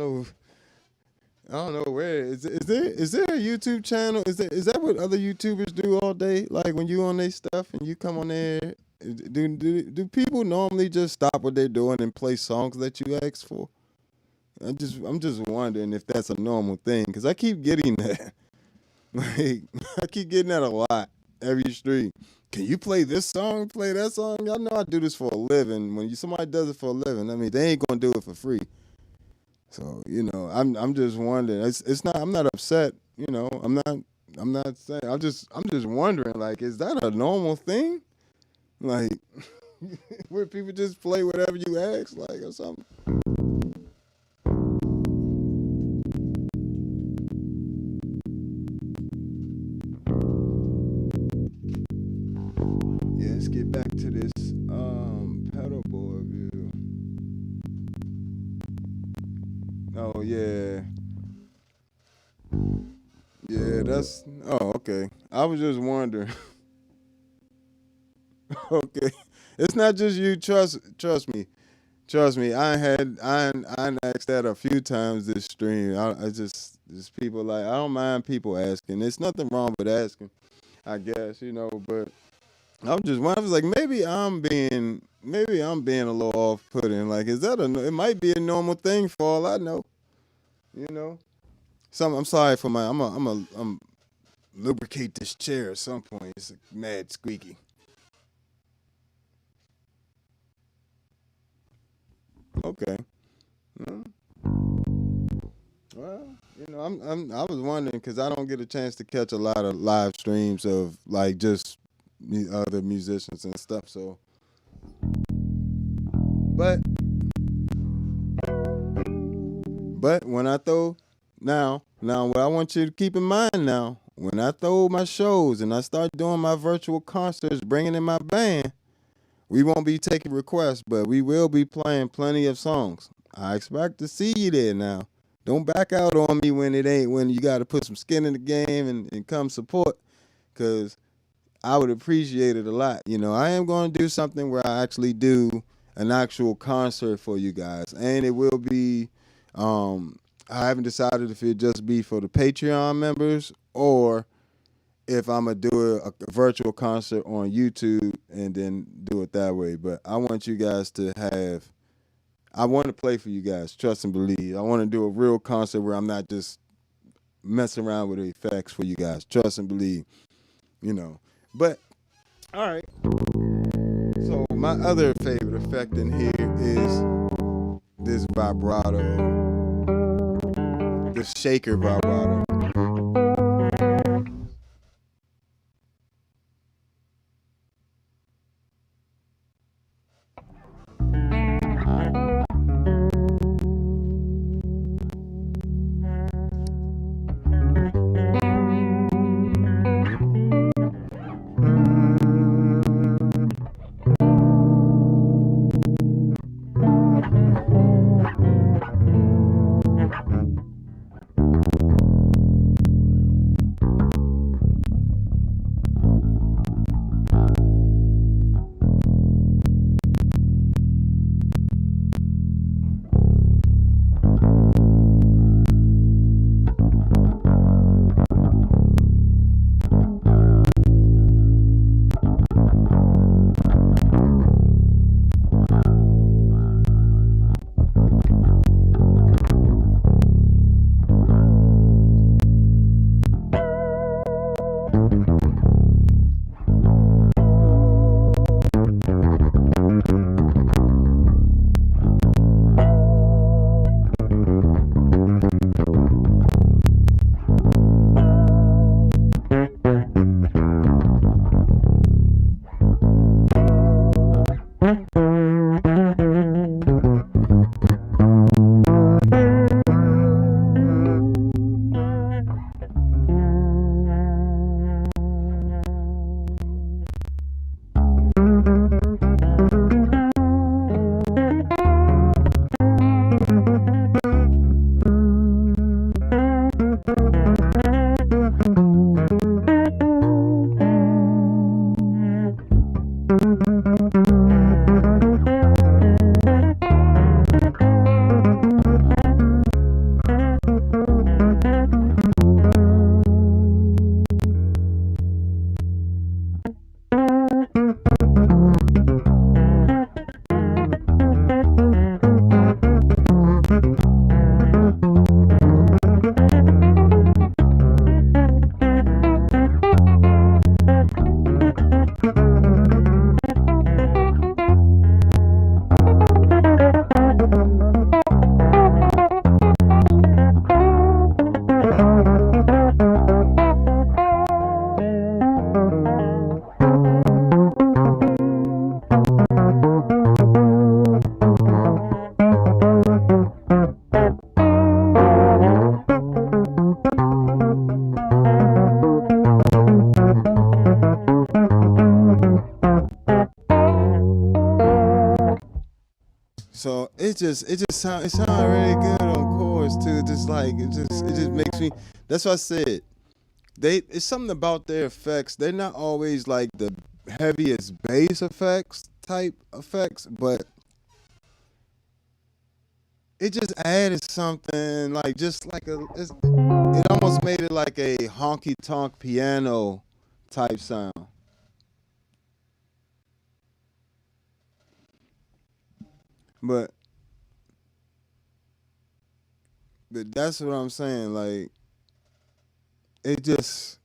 [SPEAKER 1] know where is there a YouTube channel? Is that what other YouTubers do all day? Like when you on their stuff and you come on there, do people normally just stop what they're doing and play songs that you ask for? I'm just wondering if that's a normal thing, because I keep getting that. Like I keep getting that a lot every stream. Can you play this song? Play that song? Y'all know I do this for a living. When somebody does it for a living, I mean they ain't gonna do it for free. So I'm just wondering. It's not. I'm not upset. I'm not saying. I'm just wondering. Like, is that a normal thing? Like, where people just play whatever you ask, like, or something. Yeah, let's get back to this pedal board view. Oh yeah. Yeah, that's okay. I was just wondering. Okay. It's not just you, trust me. Trust me. I asked that a few times this stream. I just people like, I don't mind people asking. There's nothing wrong with asking, I guess, but I'm just wondering. I was like, maybe I'm being a little off-putting. Like, is that it might be a normal thing for all I know. You know. I'm sorry for my. I'm lubricate this chair at some point. It's mad squeaky. Okay. Mm. Well, I was wondering because I don't get a chance to catch a lot of live streams of like just other musicians and stuff. So, but when I throw now what I want you to keep in mind now, when I throw my shows and I start doing my virtual concerts, bringing in my band, we won't be taking requests, but we will be playing plenty of songs. I expect to see you there now. Don't back out on me when you got to put some skin in the game and come support, because I would appreciate it a lot. I am going to do something where I actually do an actual concert for you guys, and it will be. I haven't decided if it just be for the Patreon members or if I'm gonna do a virtual concert on YouTube and then do it that way. But I want you guys to have. I want to play for you guys. Trust and believe. I want to do a real concert where I'm not just messing around with the effects for you guys. Trust and believe. But all right. So my other favorite effect in here is this vibrato, this shaker vibrato. So it just sound really good on chorus too. Just like it just makes me. That's what I said. It's something about their effects. They're not always like the heaviest bass effects type effects, but it just added something like it almost made it like a honky tonk piano type sound. But that's what I'm saying. Like, it just,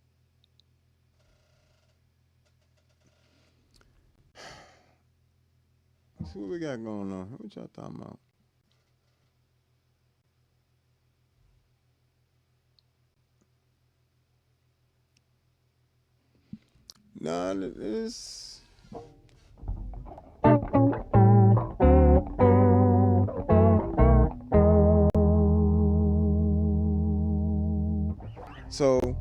[SPEAKER 1] let's see what we got going on. What y'all talking about? Nah, it's. So,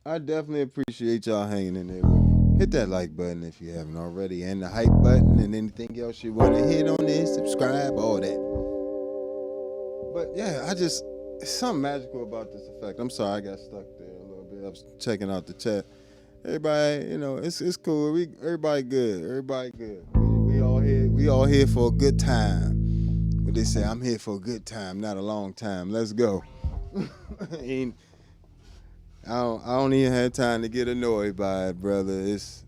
[SPEAKER 1] I definitely appreciate y'all hanging in there with me. Hit that like button if you haven't already, and the hype button, and anything else you want to hit on this, subscribe, all that. But yeah, it's something magical about this effect. I'm sorry I got stuck there a little bit. I was checking out the chat. Everybody, it's cool. Everybody good. Everybody good. We all here for a good time. What they say, I'm here for a good time, not a long time. Let's go. And I don't even have time to get annoyed by it, brother. It's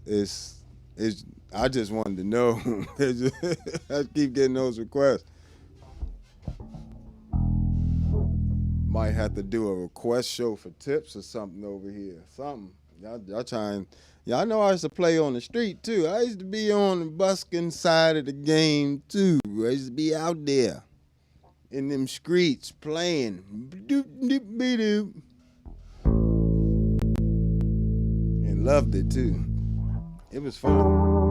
[SPEAKER 1] I just wanted to know. I keep getting those requests. Might have to do a request show for tips or something over here. Something. Y'all trying. Y'all know I used to play on the street too. I used to be on the busking side of the game too. I used to be out there in them streets playing. And loved it too. It was fun.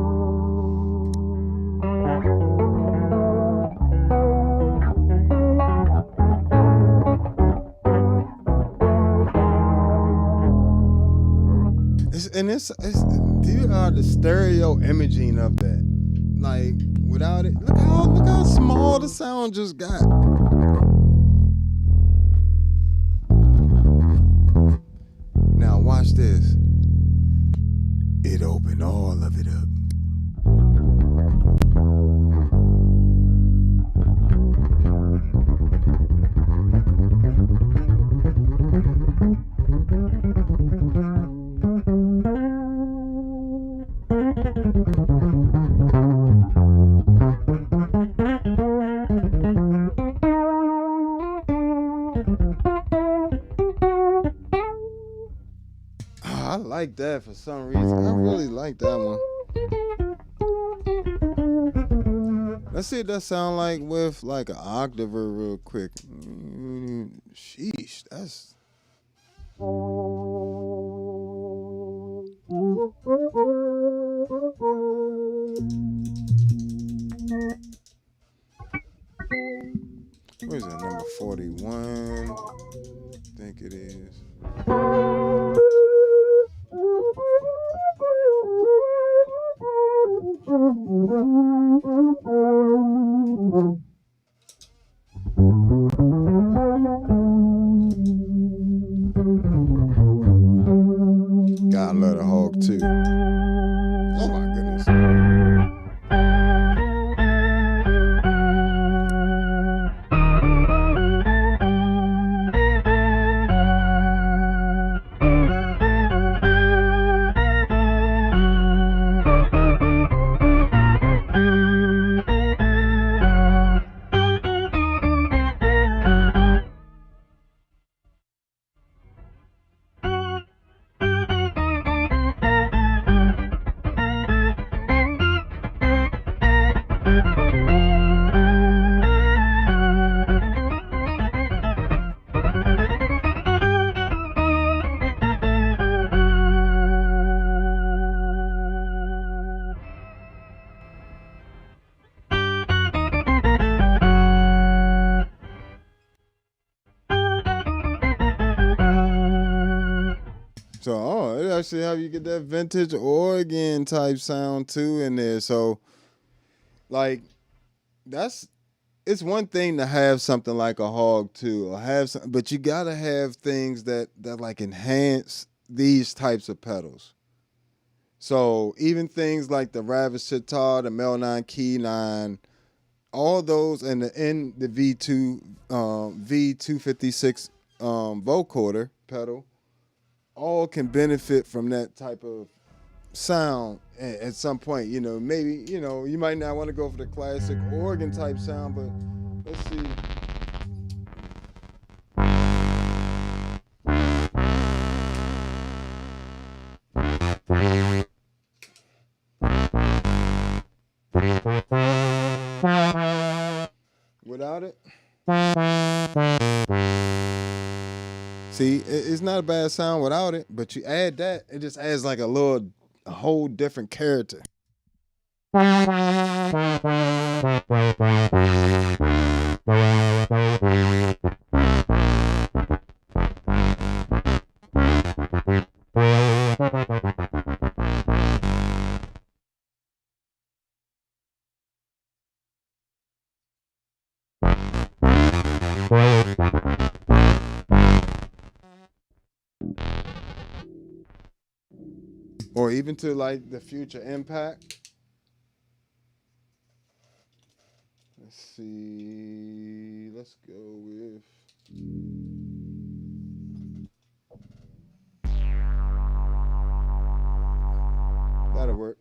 [SPEAKER 1] The stereo imaging of that, like without it, look how small the sound just got. Now watch this. It opened all of it up. I like that for some reason. I really like that one. Let's see what that sound like with like an Octiver real quick. Sheesh, that's. Where's that, number 41? I think it is. Gotta love the hog too. Oh my goodness. So, it actually how you get that vintage organ type sound too in there. So, like, it's one thing to have something like a hog too, or have some, but you gotta have things that like enhance these types of pedals. So even things like the Ravis Sitar, the Mel 9 Key 9, all those, and the V2 V256 vocoder pedal, all can benefit from that type of sound at some point. You know, maybe, you know, you might not want to go for the classic organ type sound, but let's see. Without it. See, it's not a bad sound without it, but you add that, it just adds like a whole different character. Or even to like the future impact. Let's see. Let's go with. That'll work.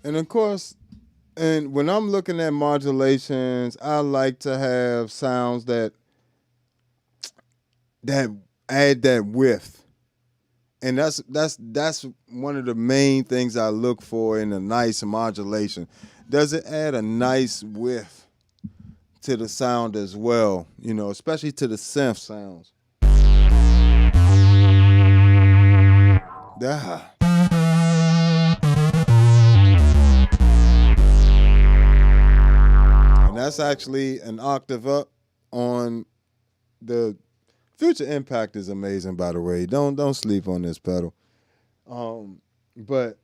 [SPEAKER 1] And of course, and when I'm looking at modulations, I like to have sounds that add that width. And that's one of the main things I look for in a nice modulation. Does it add a nice width to the sound as well? You know, especially to the synth sounds. Yeah. And that's actually an octave up on the Future Impact is amazing, by the way. Don't sleep on this pedal. But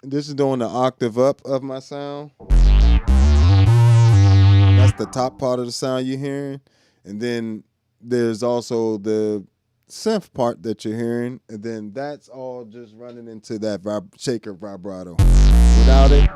[SPEAKER 1] this is doing the octave up of my sound. That's the top part of the sound you're hearing. And then there's also the synth part that you're hearing. And then that's all just running into that shaker vibrato. Without it.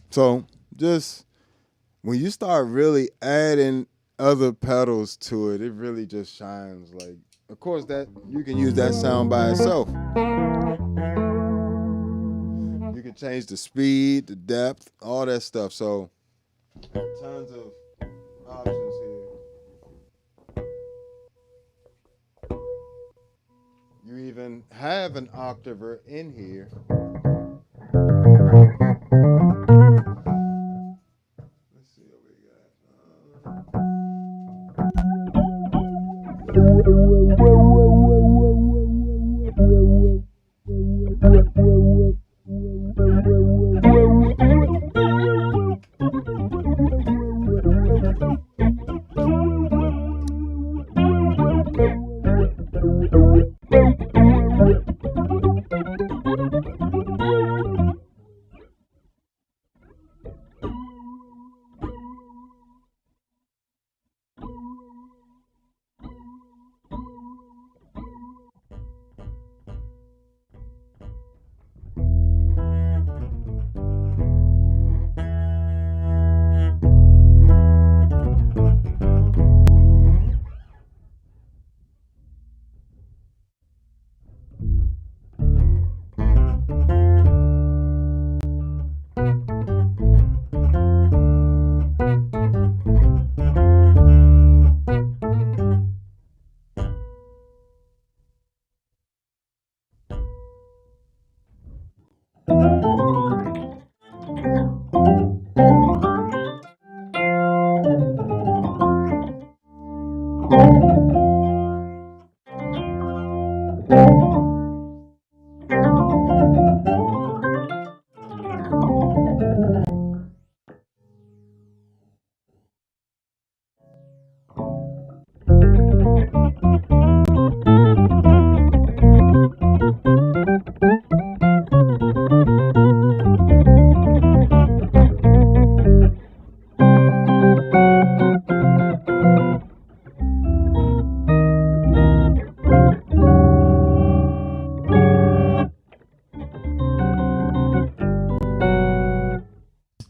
[SPEAKER 1] So just when you start really adding other pedals to it, it really just shines. Like, of course, that you can use that sound by itself. You can change the speed, the depth, all that stuff. So tons of options here. You even have have an Octiver in here. Let's see what we got.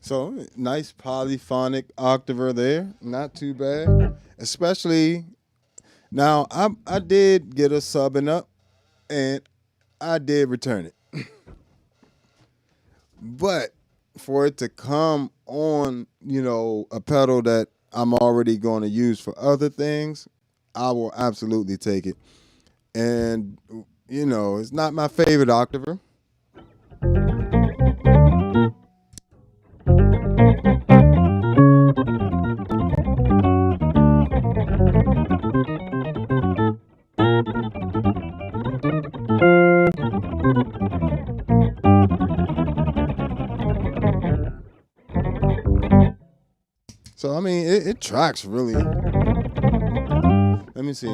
[SPEAKER 1] So nice polyphonic Octiver there, not too bad. Especially now, I did get a subbing up, and I did return it, but for it to come on, a pedal that I'm already going to use for other things, I will absolutely take it. And it's not my favorite Octiver. So I mean, it tracks really. Let me see.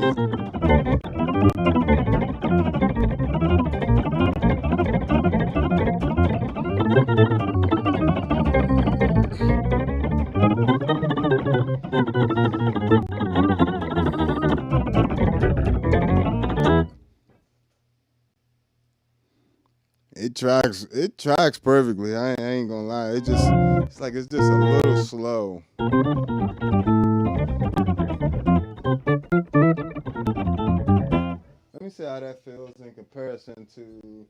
[SPEAKER 1] It tracks perfectly. I ain't gonna lie. It's just a little slow. Let me see how that feels in comparison to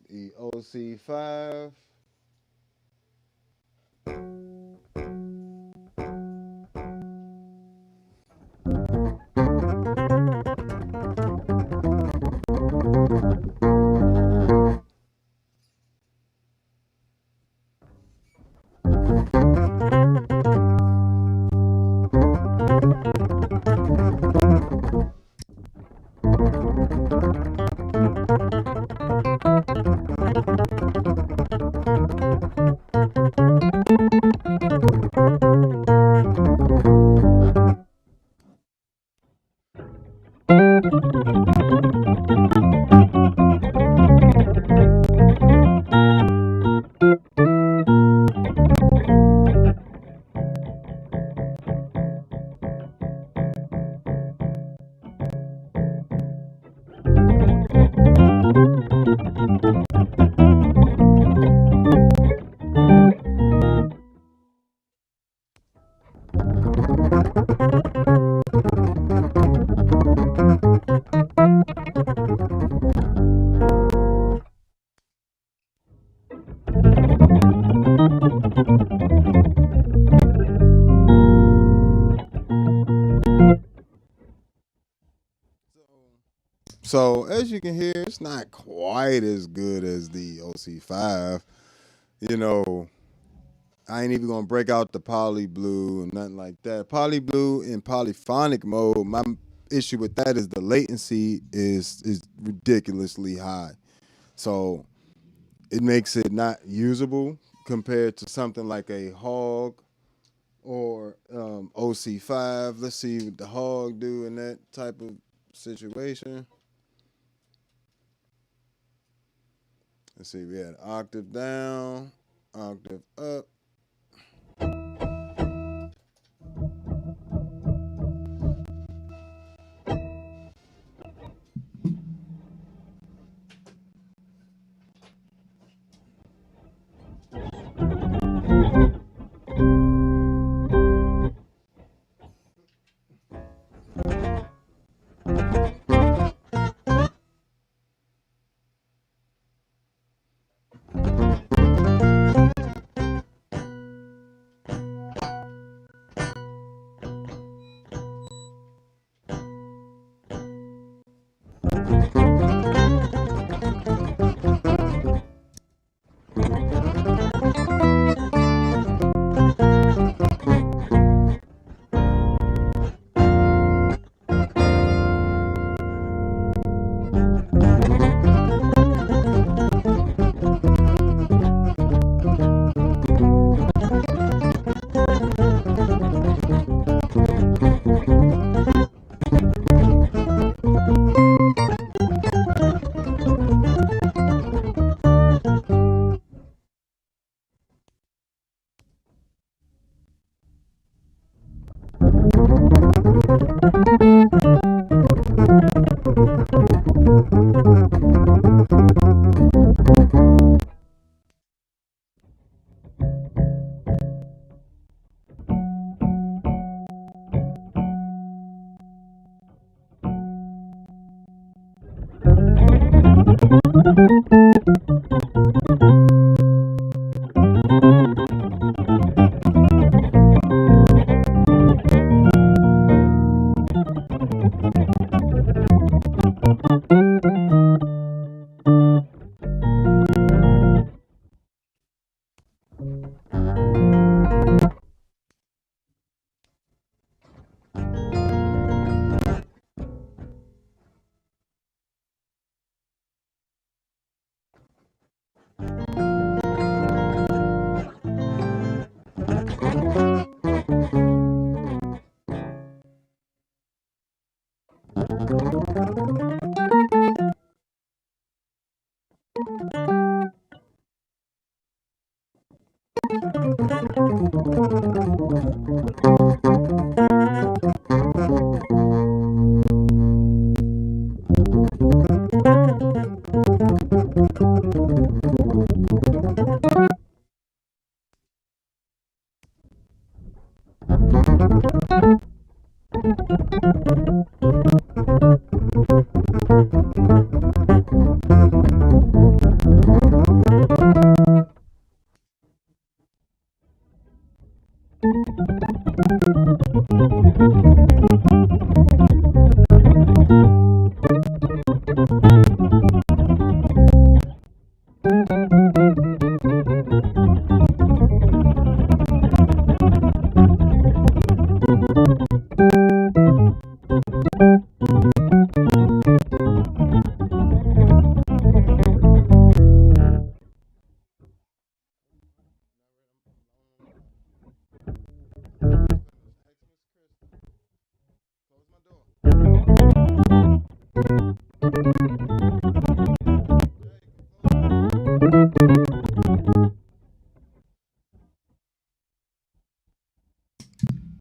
[SPEAKER 1] the OC5. So as you can hear, it's not quite as good as the OC5. You know, I ain't even gonna break out the poly blue and nothing like that. Poly blue in polyphonic mode, my issue with that is the latency is ridiculously high. So it makes it not usable compared to something like a Hog or OC5. Let's see what the Hog do in that type of situation. Let's see, we had octave down, octave up.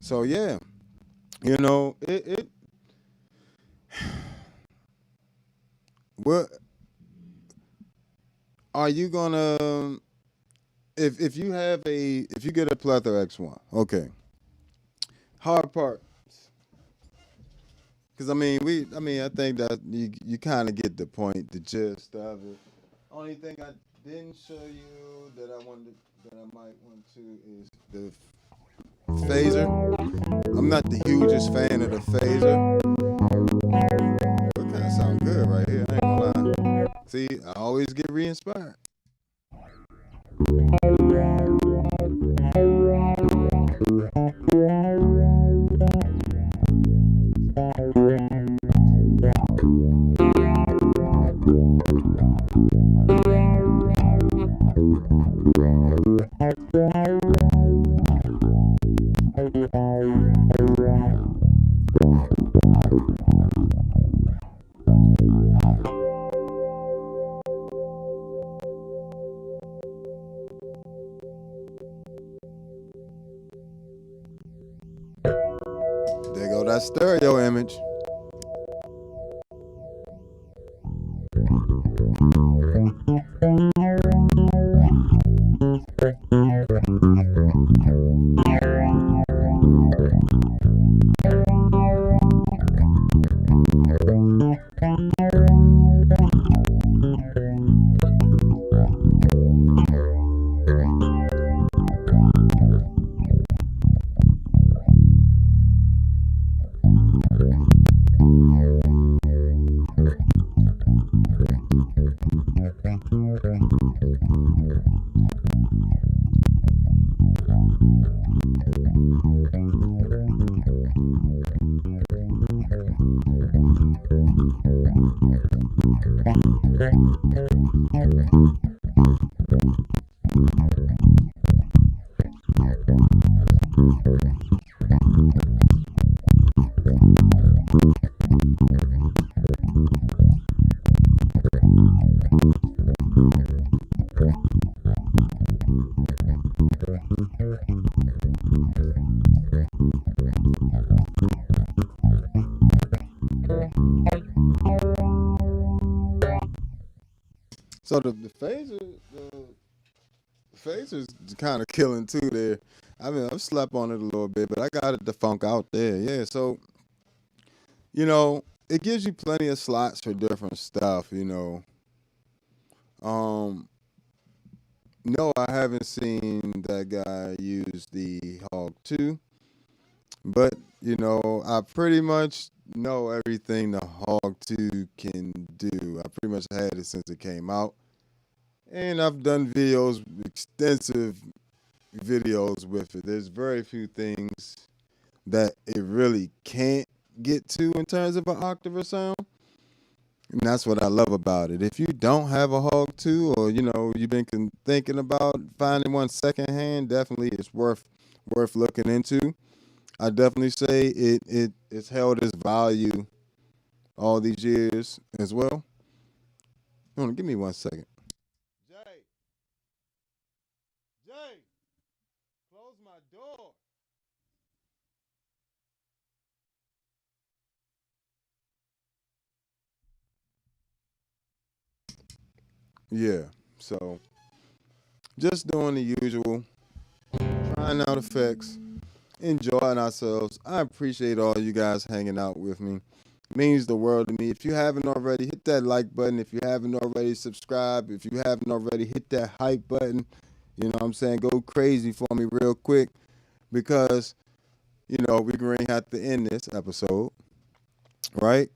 [SPEAKER 1] So yeah, you know, it what are you gonna if you have if you get a Plethora X1, okay. Hard part, because I think that you kind of get the point, the gist of it. Only thing I didn't show you that I might want to is the phaser. I'm not the hugest fan of the phaser. It kind of sound good right always get re-inspired. There go that stereo image. So the phaser's kind of killing too there. I mean, I've slept on it a little bit, but I got it to funk out there. Yeah, so, you know, it gives you plenty of slots for different stuff, you know. No, I haven't seen that guy use the Hog 2, but, you know, I pretty much know everything the Hog 2 can do. I pretty much had it since it came out. And I've done videos, extensive videos with it. There's very few things that it really can't get to in terms of an Octiver sound. And that's what I love about it. If you don't have a Hog 2, or, you know, you've been thinking about finding one secondhand, definitely it's worth looking into. I definitely say it's held its value all these years as well. Hold on, give me 1 second. Jay, close my door. Yeah, so just doing the usual, trying out effects, enjoying ourselves. I appreciate all you guys hanging out with me. It means the world to me. If you haven't already, hit that like button. If you haven't already, subscribe. If you haven't already, hit that hype button. You know what I'm saying? Go crazy for me real quick, because, you know, we're going to have to end this episode, right?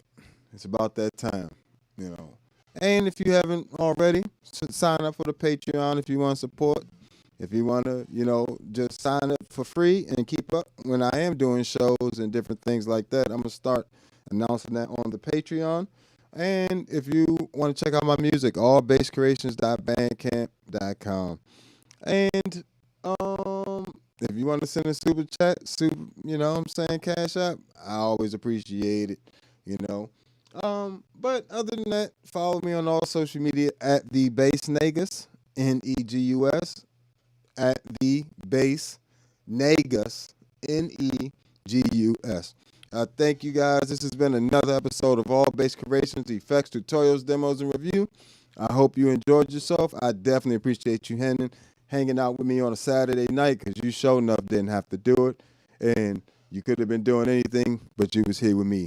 [SPEAKER 1] It's about that time, you know. And if you haven't already, sign up for the Patreon if you want support. If you want to, you know, just sign up for free and keep up when I am doing shows and different things like that. I'm going to start announcing that on the Patreon. And if you want to check out my music, allbasscreations.bandcamp.com. And if you want to send a super chat, you know what I'm saying, Cash App, I always appreciate it, you know. But other than that, follow me on all social media at the Bass Negus, Negus, at the Bass Negus, Negus. Thank you guys. This has been another episode of All Bass Creations, Effects, Tutorials, Demos, and Review. I hope you enjoyed yourself. I definitely appreciate you hanging out with me on a Saturday night, because you sure enough didn't have to do it. And you could have been doing anything, but you was here with me.